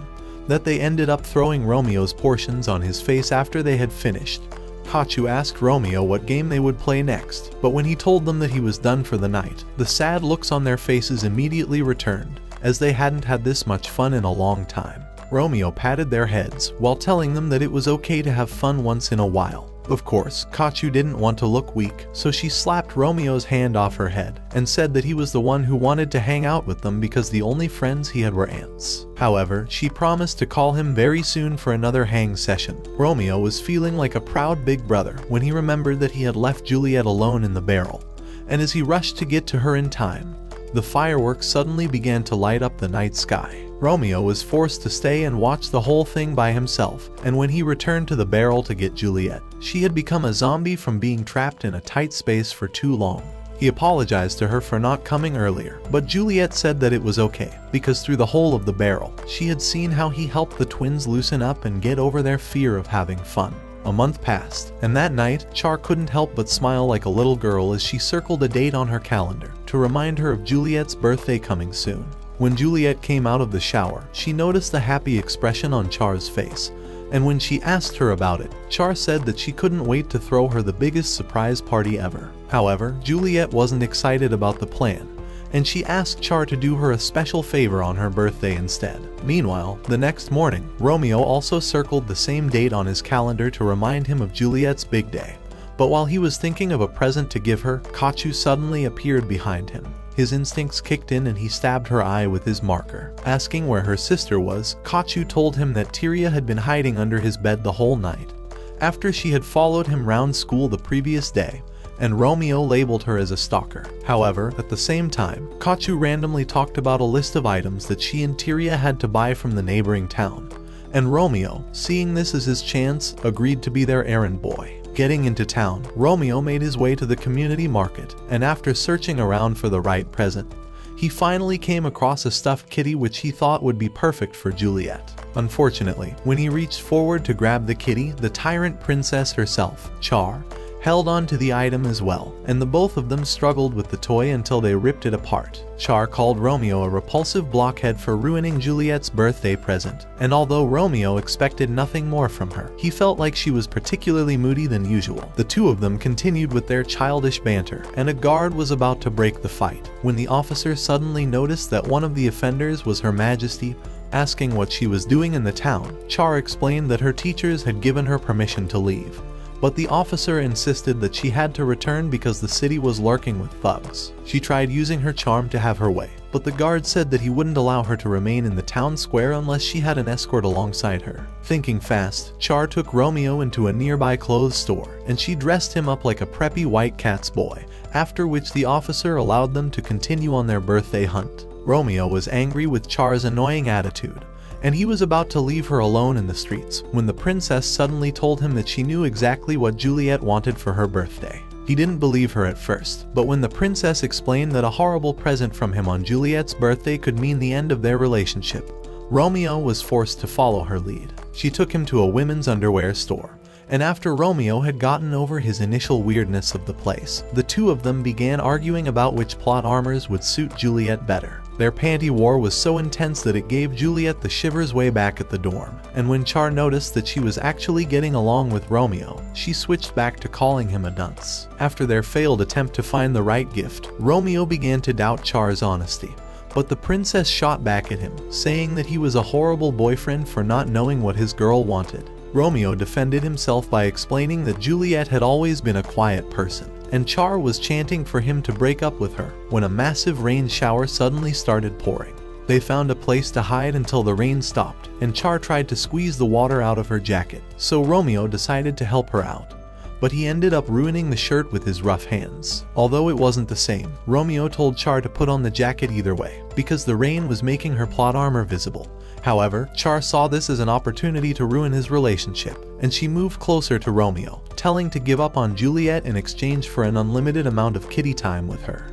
that they ended up throwing Romeo's portions on his face after they had finished. Kachu asked Romeo what game they would play next, but when he told them that he was done for the night, the sad looks on their faces immediately returned, as they hadn't had this much fun in a long time. Romeo patted their heads while telling them that it was okay to have fun once in a while. Of course, Kachu didn't want to look weak, so she slapped Romeo's hand off her head and said that he was the one who wanted to hang out with them because the only friends he had were ants. However, she promised to call him very soon for another hang session. Romeo was feeling like a proud big brother when he remembered that he had left Juliet alone in the barrel, and as he rushed to get to her in time, the fireworks suddenly began to light up the night sky. Romeo was forced to stay and watch the whole thing by himself, and when he returned to the barrel to get Juliet, she had become a zombie from being trapped in a tight space for too long. He apologized to her for not coming earlier, but Juliet said that it was okay, because through the whole of the barrel, she had seen how he helped the twins loosen up and get over their fear of having fun. A month passed, and that night, Char couldn't help but smile like a little girl as she circled a date on her calendar to remind her of Juliet's birthday coming soon. When Juliet came out of the shower, she noticed the happy expression on Char's face, and when she asked her about it, Char said that she couldn't wait to throw her the biggest surprise party ever. However, Juliet wasn't excited about the plan, and she asked Char to do her a special favor on her birthday instead. Meanwhile, the next morning, Romeo also circled the same date on his calendar to remind him of Juliet's big day. But while he was thinking of a present to give her, Kachu suddenly appeared behind him. His instincts kicked in and he stabbed her eye with his marker. Asking where her sister was, Kachu told him that Tyria had been hiding under his bed the whole night, after she had followed him round school the previous day, and Romeo labeled her as a stalker. However, at the same time, Kachu randomly talked about a list of items that she and Tyria had to buy from the neighboring town, and Romeo, seeing this as his chance, agreed to be their errand boy. Getting into town, Romeo made his way to the community market, and after searching around for the right present, he finally came across a stuffed kitty which he thought would be perfect for Juliet. Unfortunately, when he reached forward to grab the kitty, the tyrant princess herself, Char, held on to the item as well, and the both of them struggled with the toy until they ripped it apart. Char called Romeo a repulsive blockhead for ruining Juliet's birthday present, and although Romeo expected nothing more from her, he felt like she was particularly moody than usual. The two of them continued with their childish banter, and a guard was about to break the fight, when the officer suddenly noticed that one of the offenders was Her Majesty. Asking what she was doing in the town, Char explained that her teachers had given her permission to leave, but the officer insisted that she had to return because the city was lurking with thugs. She tried using her charm to have her way, but the guard said that he wouldn't allow her to remain in the town square unless she had an escort alongside her. Thinking fast, Char took Romeo into a nearby clothes store, and she dressed him up like a preppy White Cats boy, after which the officer allowed them to continue on their birthday hunt. Romeo was angry with Char's annoying attitude, and he was about to leave her alone in the streets when the princess suddenly told him that she knew exactly what Juliet wanted for her birthday. He didn't believe her at first, but when the princess explained that a horrible present from him on Juliet's birthday could mean the end of their relationship, Romeo was forced to follow her lead. She took him to a women's underwear store, and after Romeo had gotten over his initial weirdness of the place, the two of them began arguing about which plot armors would suit Juliet better. Their panty war was so intense that it gave Juliet the shivers way back at the dorm, and when Char noticed that she was actually getting along with Romeo, she switched back to calling him a dunce. After their failed attempt to find the right gift, Romeo began to doubt Char's honesty, but the princess shot back at him, saying that he was a horrible boyfriend for not knowing what his girl wanted. Romeo defended himself by explaining that Juliet had always been a quiet person, and Char was chanting for him to break up with her when a massive rain shower suddenly started pouring. They found a place to hide until the rain stopped, and Char tried to squeeze the water out of her jacket, so Romeo decided to help her out. But he ended up ruining the shirt with his rough hands. Although it wasn't the same, Romeo told Char to put on the jacket either way, because the rain was making her plot armor visible. However, Char saw this as an opportunity to ruin his relationship, and she moved closer to Romeo, telling to give up on Juliet in exchange for an unlimited amount of kitty time with her.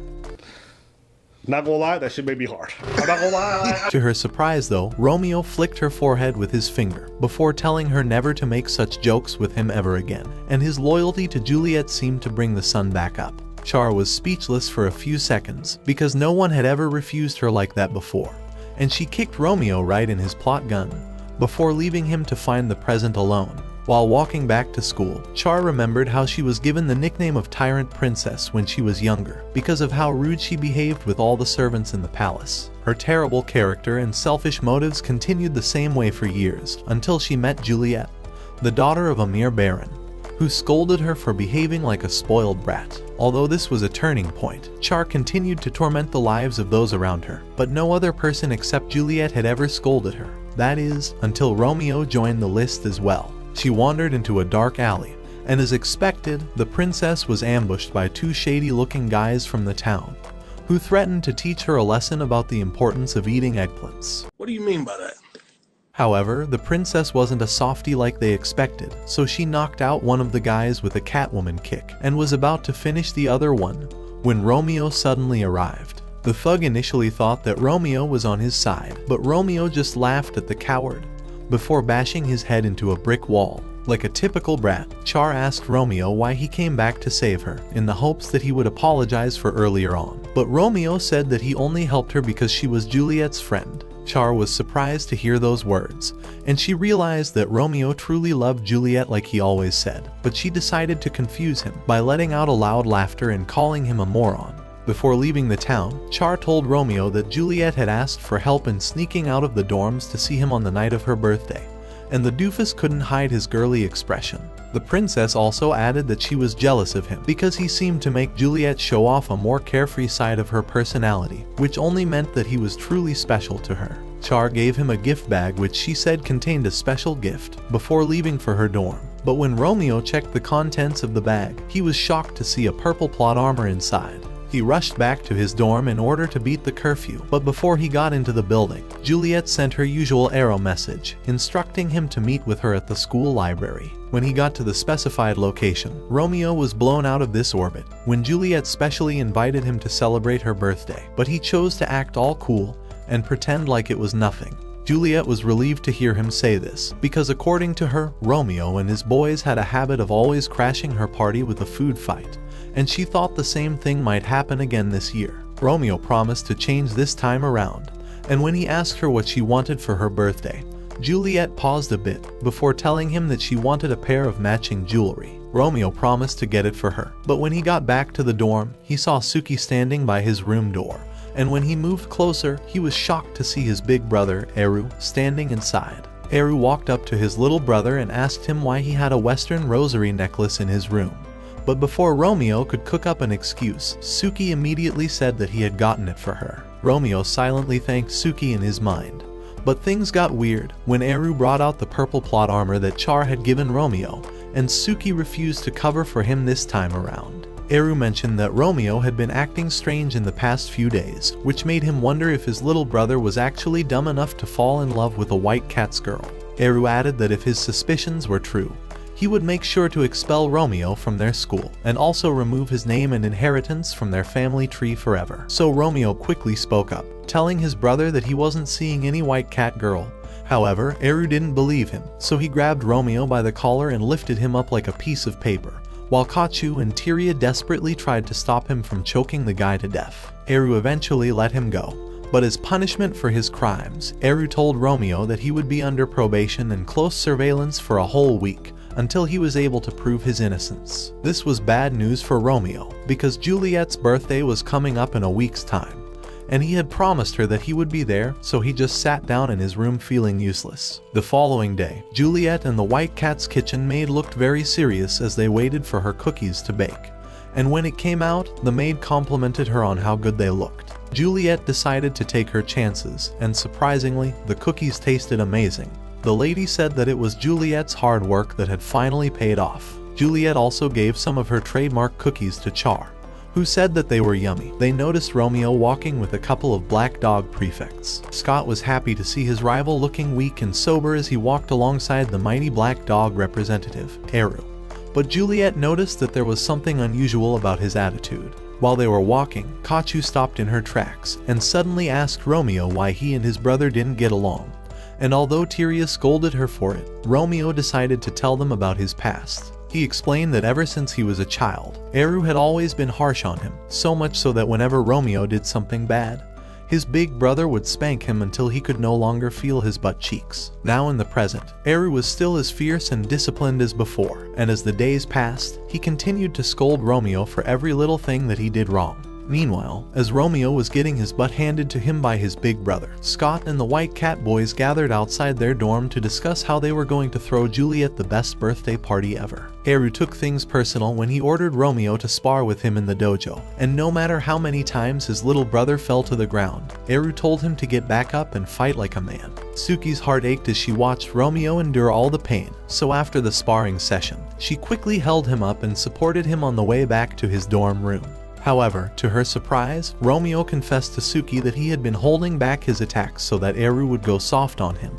Not gonna lie, that shit made me hard. I'm not gonna lie. To her surprise though, Romeo flicked her forehead with his finger, before telling her never to make such jokes with him ever again, and his loyalty to Juliet seemed to bring the sun back up. Char was speechless for a few seconds, because no one had ever refused her like that before, and she kicked Romeo right in his plot gun, before leaving him to find the present alone. While walking back to school, Char remembered how she was given the nickname of Tyrant Princess when she was younger, because of how rude she behaved with all the servants in the palace. Her terrible character and selfish motives continued the same way for years, until she met Juliet, the daughter of a mere baron, who scolded her for behaving like a spoiled brat. Although this was a turning point, Char continued to torment the lives of those around her, but no other person except Juliet had ever scolded her. That is, until Romeo joined the list as well. She wandered into a dark alley, and as expected, the princess was ambushed by two shady-looking guys from the town, who threatened to teach her a lesson about the importance of eating eggplants. What do you mean by that? However, the princess wasn't a softie like they expected, so she knocked out one of the guys with a Catwoman kick, and was about to finish the other one, when Romeo suddenly arrived. The thug initially thought that Romeo was on his side, but Romeo just laughed at the coward, before bashing his head into a brick wall. Like a typical brat, Char asked Romeo why he came back to save her, in the hopes that he would apologize for earlier on. But Romeo said that he only helped her because she was Juliet's friend. Char was surprised to hear those words, and she realized that Romeo truly loved Juliet like he always said, but she decided to confuse him by letting out a loud laughter and calling him a moron. Before leaving the town, Char told Romeo that Juliet had asked for help in sneaking out of the dorms to see him on the night of her birthday, and the doofus couldn't hide his girly expression. The princess also added that she was jealous of him because he seemed to make Juliet show off a more carefree side of her personality, which only meant that he was truly special to her. Char gave him a gift bag which she said contained a special gift, before leaving for her dorm. But when Romeo checked the contents of the bag, he was shocked to see a purple plot armor inside. He rushed back to his dorm in order to beat the curfew, but before he got into the building, Juliet sent her usual arrow message, instructing him to meet with her at the school library. When he got to the specified location, Romeo was blown out of this orbit, when Juliet specially invited him to celebrate her birthday, but he chose to act all cool and pretend like it was nothing. Juliet was relieved to hear him say this, because according to her, Romeo and his boys had a habit of always crashing her party with a food fight, and she thought the same thing might happen again this year. Romeo promised to change this time around, and when he asked her what she wanted for her birthday, Juliet paused a bit before telling him that she wanted a pair of matching jewelry. Romeo promised to get it for her, but when he got back to the dorm, he saw Suki standing by his room door, and when he moved closer, he was shocked to see his big brother, Eru, standing inside. Eru walked up to his little brother and asked him why he had a Western rosary necklace in his room. But before Romeo could cook up an excuse, Suki immediately said that he had gotten it for her. Romeo silently thanked Suki in his mind. But things got weird when Eru brought out the purple plot armor that Char had given Romeo, and Suki refused to cover for him this time around. Eru mentioned that Romeo had been acting strange in the past few days, which made him wonder if his little brother was actually dumb enough to fall in love with a White Cat's girl. Eru added that if his suspicions were true, he would make sure to expel Romeo from their school, and also remove his name and inheritance from their family tree forever. So Romeo quickly spoke up, telling his brother that he wasn't seeing any White Cat girl. However, Eru didn't believe him, so he grabbed Romeo by the collar and lifted him up like a piece of paper, while Kachu and Tyria desperately tried to stop him from choking the guy to death. Eru eventually let him go, but as punishment for his crimes, Eru told Romeo that he would be under probation and close surveillance for a whole week, until he was able to prove his innocence. This was bad news for Romeo, because Juliet's birthday was coming up in a week's time, and he had promised her that he would be there, so he just sat down in his room feeling useless. The following day, Juliet and the White Cat's kitchen maid looked very serious as they waited for her cookies to bake, and when it came out, the maid complimented her on how good they looked. Juliet decided to take her chances, and surprisingly, the cookies tasted amazing. The lady said that it was Juliet's hard work that had finally paid off. Juliet also gave some of her trademark cookies to Char, who said that they were yummy. They noticed Romeo walking with a couple of black dog prefects. Scott was happy to see his rival looking weak and sober as he walked alongside the mighty black dog representative, Eru. But Juliet noticed that there was something unusual about his attitude. While they were walking, Kachu stopped in her tracks and suddenly asked Romeo why he and his brother didn't get along. And although Tyria scolded her for it, Romeo decided to tell them about his past. He explained that ever since he was a child, Eru had always been harsh on him, so much so that whenever Romeo did something bad, his big brother would spank him until he could no longer feel his butt cheeks. Now in the present, Eru was still as fierce and disciplined as before, and as the days passed, he continued to scold Romeo for every little thing that he did wrong. Meanwhile, as Romeo was getting his butt handed to him by his big brother, Scott and the White Cat boys gathered outside their dorm to discuss how they were going to throw Juliet the best birthday party ever. Eru took things personal when he ordered Romeo to spar with him in the dojo, and no matter how many times his little brother fell to the ground, Eru told him to get back up and fight like a man. Suki's heart ached as she watched Romeo endure all the pain, so after the sparring session, she quickly held him up and supported him on the way back to his dorm room. However, to her surprise, Romeo confessed to Suki that he had been holding back his attacks so that Eru would go soft on him,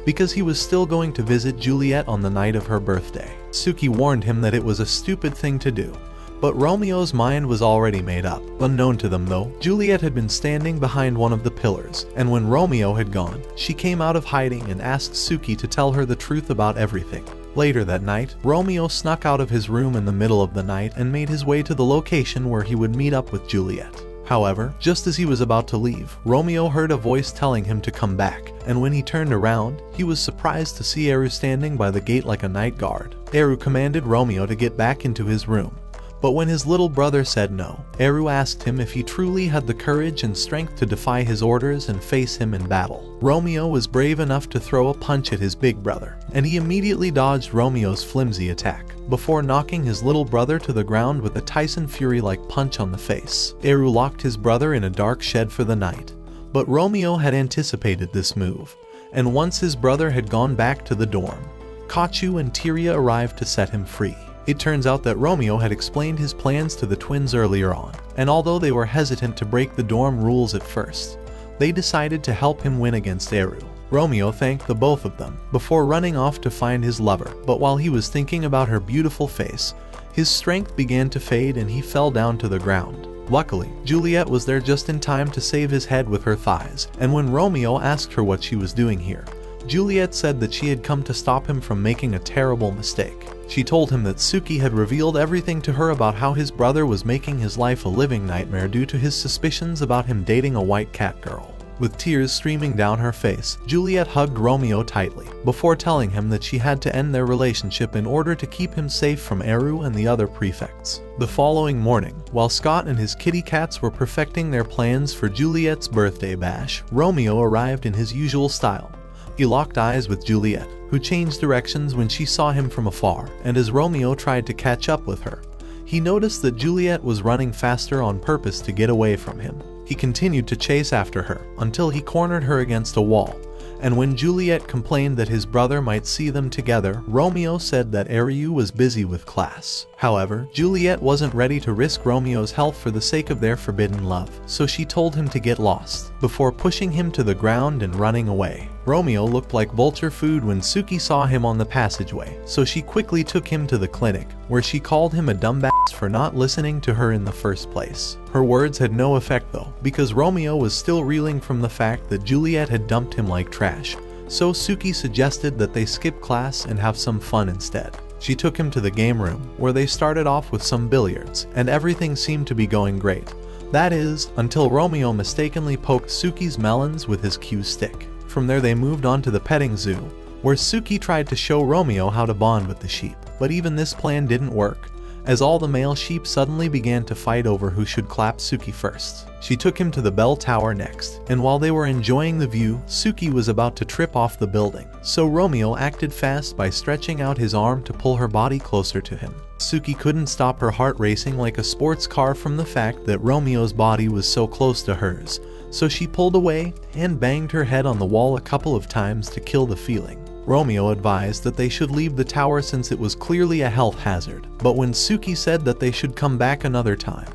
because he was still going to visit Juliet on the night of her birthday. Suki warned him that it was a stupid thing to do, but Romeo's mind was already made up. Unknown to them though, Juliet had been standing behind one of the pillars, and when Romeo had gone, she came out of hiding and asked Suki to tell her the truth about everything. Later that night, Romeo snuck out of his room in the middle of the night and made his way to the location where he would meet up with Juliet. However, just as he was about to leave, Romeo heard a voice telling him to come back, and when he turned around, he was surprised to see Eru standing by the gate like a night guard. Eru commanded Romeo to get back into his room, but when his little brother said no, Eru asked him if he truly had the courage and strength to defy his orders and face him in battle. Romeo was brave enough to throw a punch at his big brother, and he immediately dodged Romeo's flimsy attack, before knocking his little brother to the ground with a Tyson Fury-like punch on the face. Eru locked his brother in a dark shed for the night, but Romeo had anticipated this move, and once his brother had gone back to the dorm, Kachu and Tyria arrived to set him free. It turns out that Romeo had explained his plans to the twins earlier on, and although they were hesitant to break the dorm rules at first, they decided to help him win against Eru. Romeo thanked the both of them before running off to find his lover, but while he was thinking about her beautiful face, his strength began to fade and he fell down to the ground. Luckily, Juliet was there just in time to save his head with her thighs, and when Romeo asked her what she was doing here, Juliet said that she had come to stop him from making a terrible mistake. She told him that Suki had revealed everything to her about how his brother was making his life a living nightmare due to his suspicions about him dating a White Cat girl. With tears streaming down her face, Juliet hugged Romeo tightly, before telling him that she had to end their relationship in order to keep him safe from Eru and the other prefects. The following morning, while Scott and his kitty cats were perfecting their plans for Juliet's birthday bash, Romeo arrived in his usual style, He locked eyes with Juliet, who changed directions when she saw him from afar, and as Romeo tried to catch up with her, he noticed that Juliet was running faster on purpose to get away from him. He continued to chase after her until he cornered her against a wall, and when Juliet complained that his brother might see them together, Romeo said that Ariu was busy with class. However, Juliet wasn't ready to risk Romeo's health for the sake of their forbidden love, so she told him to get lost, before pushing him to the ground and running away. Romeo looked like vulture food when Suki saw him on the passageway, so she quickly took him to the clinic, where she called him a dumbass for not listening to her in the first place. Her words had no effect though, because Romeo was still reeling from the fact that Juliet had dumped him like trash, so Suki suggested that they skip class and have some fun instead. She took him to the game room, where they started off with some billiards, and everything seemed to be going great. That is, until Romeo mistakenly poked Suki's melons with his cue stick. From there they moved on to the petting zoo, where Suki tried to show Romeo how to bond with the sheep, but even this plan didn't work, as all the male sheep suddenly began to fight over who should clap Suki first. She took him to the bell tower next, and while they were enjoying the view, Suki was about to trip off the building, so Romeo acted fast by stretching out his arm to pull her body closer to him. Suki couldn't stop her heart racing like a sports car from the fact that Romeo's body was so close to hers, so she pulled away and banged her head on the wall a couple of times to kill the feeling. Romeo advised that they should leave the tower since it was clearly a health hazard, but when Suki said that they should come back another time,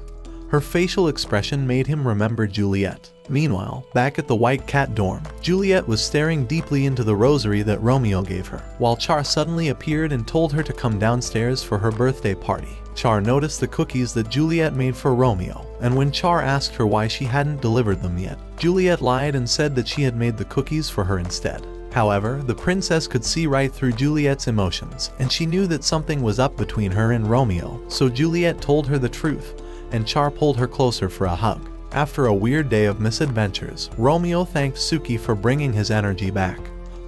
her facial expression made him remember Juliet. Meanwhile, back at the White Cat dorm, Juliet was staring deeply into the rosary that Romeo gave her, while Char suddenly appeared and told her to come downstairs for her birthday party. Char noticed the cookies that Juliet made for Romeo, and when Char asked her why she hadn't delivered them yet, Juliet lied and said that she had made the cookies for her instead. However, the princess could see right through Juliet's emotions, and she knew that something was up between her and Romeo, so Juliet told her the truth, and Char pulled her closer for a hug. After a weird day of misadventures, Romeo thanked Suki for bringing his energy back,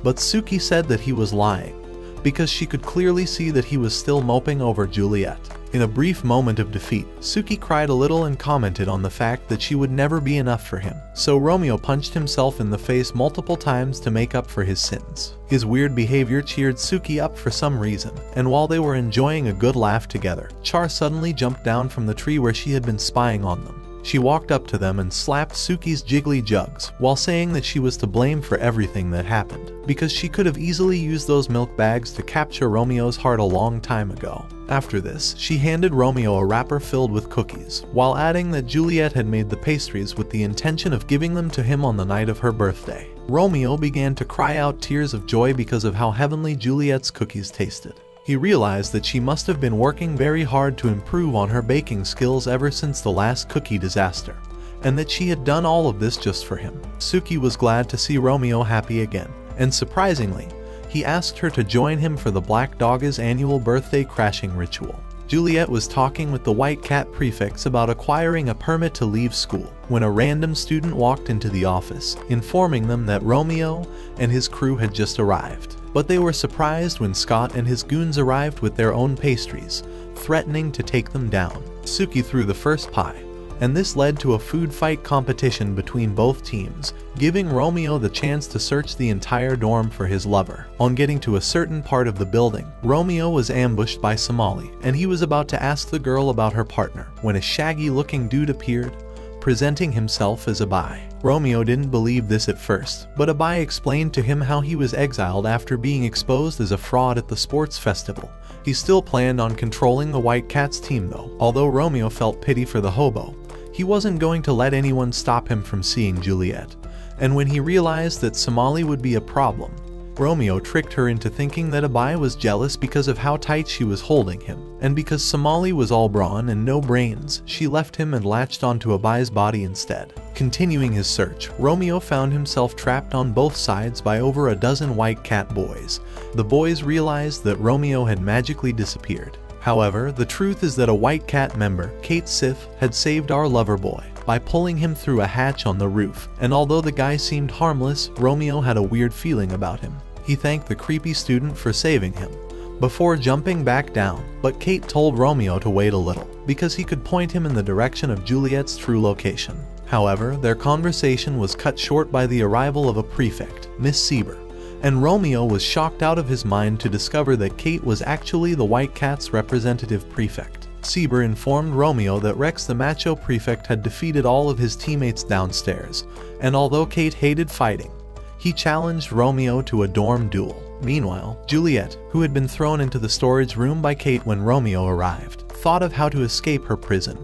but Suki said that he was lying, because she could clearly see that he was still moping over Juliet. In a brief moment of defeat, Suki cried a little and commented on the fact that she would never be enough for him, so Romeo punched himself in the face multiple times to make up for his sins. His weird behavior cheered Suki up for some reason, and while they were enjoying a good laugh together, Char suddenly jumped down from the tree where she had been spying on them. She walked up to them and slapped Suki's jiggly jugs, while saying that she was to blame for everything that happened, because she could have easily used those milk bags to capture Romeo's heart a long time ago. After this, she handed Romeo a wrapper filled with cookies, while adding that Juliet had made the pastries with the intention of giving them to him on the night of her birthday. Romeo began to cry out tears of joy because of how heavenly Juliet's cookies tasted. He realized that she must have been working very hard to improve on her baking skills ever since the last cookie disaster, and that she had done all of this just for him. Suki was glad to see Romeo happy again, and surprisingly, he asked her to join him for the Black Dog's annual birthday crashing ritual. Juliet was talking with the White Cat prefects about acquiring a permit to leave school, when a random student walked into the office, informing them that Romeo and his crew had just arrived. But they were surprised when Scott and his goons arrived with their own pastries, threatening to take them down. Suki threw the first pie, and this led to a food fight competition between both teams, giving Romeo the chance to search the entire dorm for his lover. On getting to a certain part of the building, Romeo was ambushed by Somali, and he was about to ask the girl about her partner, when a shaggy-looking dude appeared, presenting himself as Abai. Romeo didn't believe this at first, but Abai explained to him how he was exiled after being exposed as a fraud at the sports festival. He still planned on controlling the White Cat's team though. Although Romeo felt pity for the hobo, he wasn't going to let anyone stop him from seeing Juliet. And when he realized that Somali would be a problem, Romeo tricked her into thinking that Abai was jealous because of how tight she was holding him, and because Somali was all brawn and no brains, she left him and latched onto Abai's body instead. Continuing his search, Romeo found himself trapped on both sides by over a dozen White Cat boys. The boys realized that Romeo had magically disappeared. However, the truth is that a White Cat member, Kate Sif, had saved our lover boy by pulling him through a hatch on the roof, and although the guy seemed harmless, Romeo had a weird feeling about him. He thanked the creepy student for saving him, before jumping back down, but Kate told Romeo to wait a little, because he could point him in the direction of Juliet's true location. However, their conversation was cut short by the arrival of a prefect, Miss Sieber, and Romeo was shocked out of his mind to discover that Kate was actually the White Cat's representative prefect. Sieber informed Romeo that Rex the macho prefect had defeated all of his teammates downstairs, and although Kate hated fighting, he challenged Romeo to a dorm duel. Meanwhile, Juliet, who had been thrown into the storage room by Kate when Romeo arrived, thought of how to escape her prison,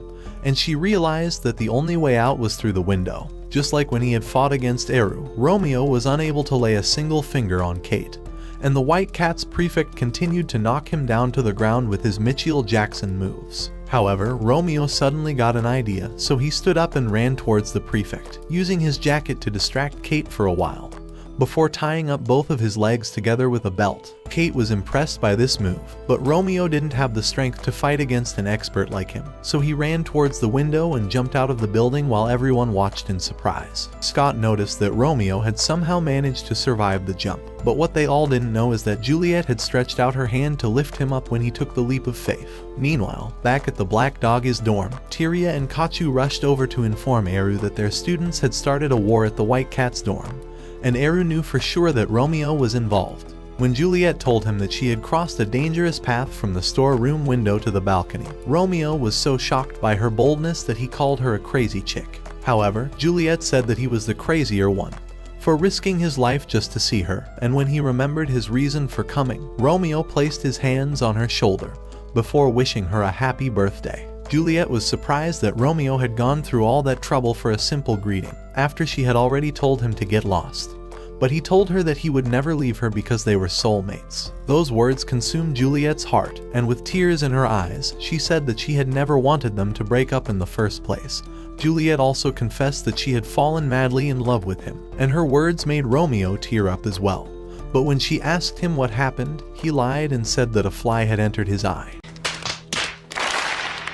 and she realized that the only way out was through the window. Just like when he had fought against Eru, Romeo was unable to lay a single finger on Kate, and the White Cat's prefect continued to knock him down to the ground with his Mitchell Jackson moves. However, Romeo suddenly got an idea, so he stood up and ran towards the prefect, using his jacket to distract Kate for a while, before tying up both of his legs together with a belt. Kate was impressed by this move, but Romeo didn't have the strength to fight against an expert like him, so he ran towards the window and jumped out of the building while everyone watched in surprise. Scott noticed that Romeo had somehow managed to survive the jump, but what they all didn't know is that Juliet had stretched out her hand to lift him up when he took the leap of faith. Meanwhile, back at the Black Dog's dorm, Tyria and Kachu rushed over to inform Eru that their students had started a war at the White Cat's dorm, and Eru knew for sure that Romeo was involved. When Juliet told him that she had crossed a dangerous path from the storeroom window to the balcony, Romeo was so shocked by her boldness that he called her a crazy chick. However, Juliet said that he was the crazier one, for risking his life just to see her, and when he remembered his reason for coming, Romeo placed his hands on her shoulder before wishing her a happy birthday. Juliet was surprised that Romeo had gone through all that trouble for a simple greeting, after she had already told him to get lost. But he told her that he would never leave her because they were soulmates. Those words consumed Juliet's heart, and with tears in her eyes, she said that she had never wanted them to break up in the first place. Juliet also confessed that she had fallen madly in love with him, and her words made Romeo tear up as well. But when she asked him what happened, he lied and said that a fly had entered his eye.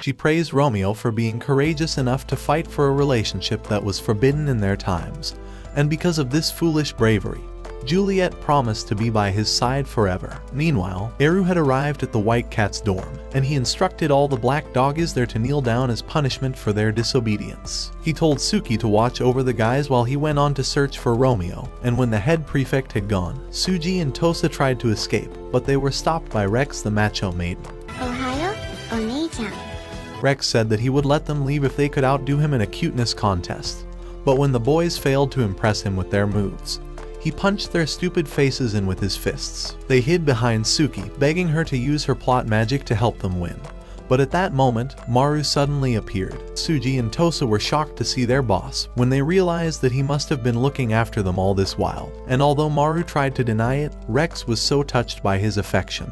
She praised Romeo for being courageous enough to fight for a relationship that was forbidden in their times, and because of this foolish bravery, Juliet promised to be by his side forever. Meanwhile, Eru had arrived at the White Cat's dorm, and he instructed all the Black Doggies there to kneel down as punishment for their disobedience. He told Suki to watch over the guys while he went on to search for Romeo, and when the head prefect had gone, Suji and Tosa tried to escape, but they were stopped by Rex the macho maiden. Ohayo, Onei-chan. Rex said that he would let them leave if they could outdo him in a cuteness contest, but when the boys failed to impress him with their moves, he punched their stupid faces in with his fists. They hid behind Suki, begging her to use her plot magic to help them win. But at that moment, Maru suddenly appeared. Suji and Tosa were shocked to see their boss when they realized that he must have been looking after them all this while, and although Maru tried to deny it, Rex was so touched by his affection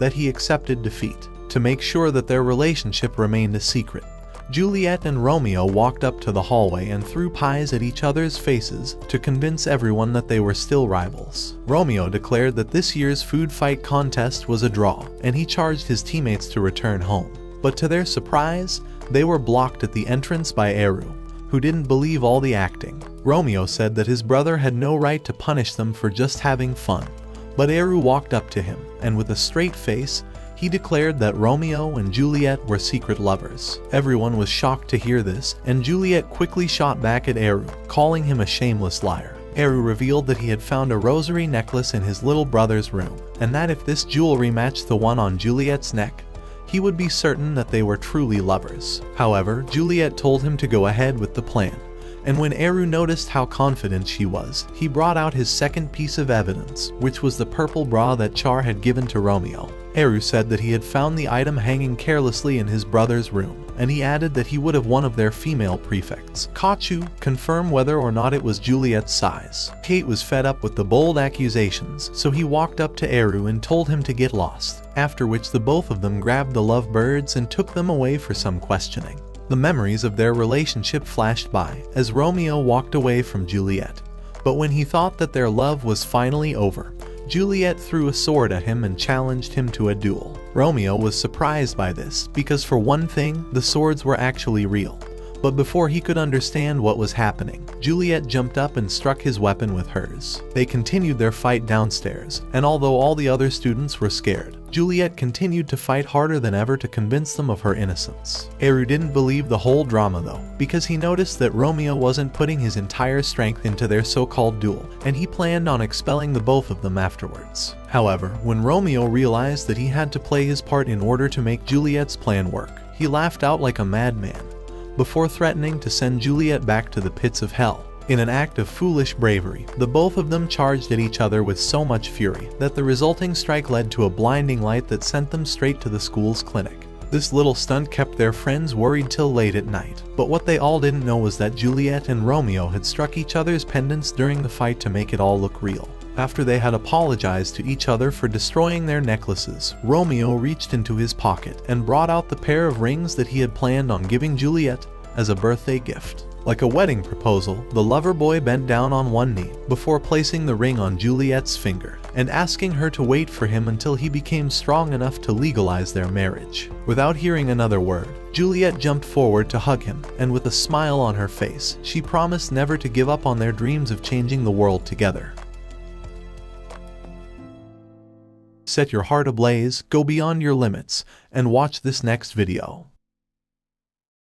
that he accepted defeat. To make sure that their relationship remained a secret, Juliet and Romeo walked up to the hallway and threw pies at each other's faces to convince everyone that they were still rivals. Romeo declared that this year's food fight contest was a draw, and he charged his teammates to return home. But to their surprise, they were blocked at the entrance by Eru, who didn't believe all the acting. Romeo said that his brother had no right to punish them for just having fun, but Eru walked up to him, and with a straight face, he declared that Romeo and Juliet were secret lovers. Everyone was shocked to hear this, and Juliet quickly shot back at Eru, calling him a shameless liar. Eru revealed that he had found a rosary necklace in his little brother's room, and that if this jewelry matched the one on Juliet's neck, he would be certain that they were truly lovers. However, Juliet told him to go ahead with the plan, and when Eru noticed how confident she was, he brought out his second piece of evidence, which was the purple bra that Char had given to Romeo. Eru said that he had found the item hanging carelessly in his brother's room, and he added that he would have one of their female prefects, Kachu, confirm whether or not it was Juliet's size. Kate was fed up with the bold accusations, so he walked up to Eru and told him to get lost, after which the both of them grabbed the lovebirds and took them away for some questioning. The memories of their relationship flashed by as Romeo walked away from Juliet, but when he thought that their love was finally over, Juliet threw a sword at him and challenged him to a duel. Romeo was surprised by this because, for one thing, the swords were actually real. But before he could understand what was happening, Juliet jumped up and struck his weapon with hers. They continued their fight downstairs, and although all the other students were scared, Juliet continued to fight harder than ever to convince them of her innocence. Eru didn't believe the whole drama though, because he noticed that Romeo wasn't putting his entire strength into their so-called duel, and he planned on expelling the both of them afterwards. However, when Romeo realized that he had to play his part in order to make Juliet's plan work, he laughed out like a madman, before threatening to send Juliet back to the pits of hell. In an act of foolish bravery, the both of them charged at each other with so much fury that the resulting strike led to a blinding light that sent them straight to the school's clinic. This little stunt kept their friends worried till late at night, but what they all didn't know was that Juliet and Romeo had struck each other's pendants during the fight to make it all look real. After they had apologized to each other for destroying their necklaces, Romeo reached into his pocket and brought out the pair of rings that he had planned on giving Juliet as a birthday gift. Like a wedding proposal, the lover boy bent down on one knee before placing the ring on Juliet's finger and asking her to wait for him until he became strong enough to legalize their marriage. Without hearing another word, Juliet jumped forward to hug him, and with a smile on her face, she promised never to give up on their dreams of changing the world together. Set your heart ablaze, go beyond your limits, and watch this next video.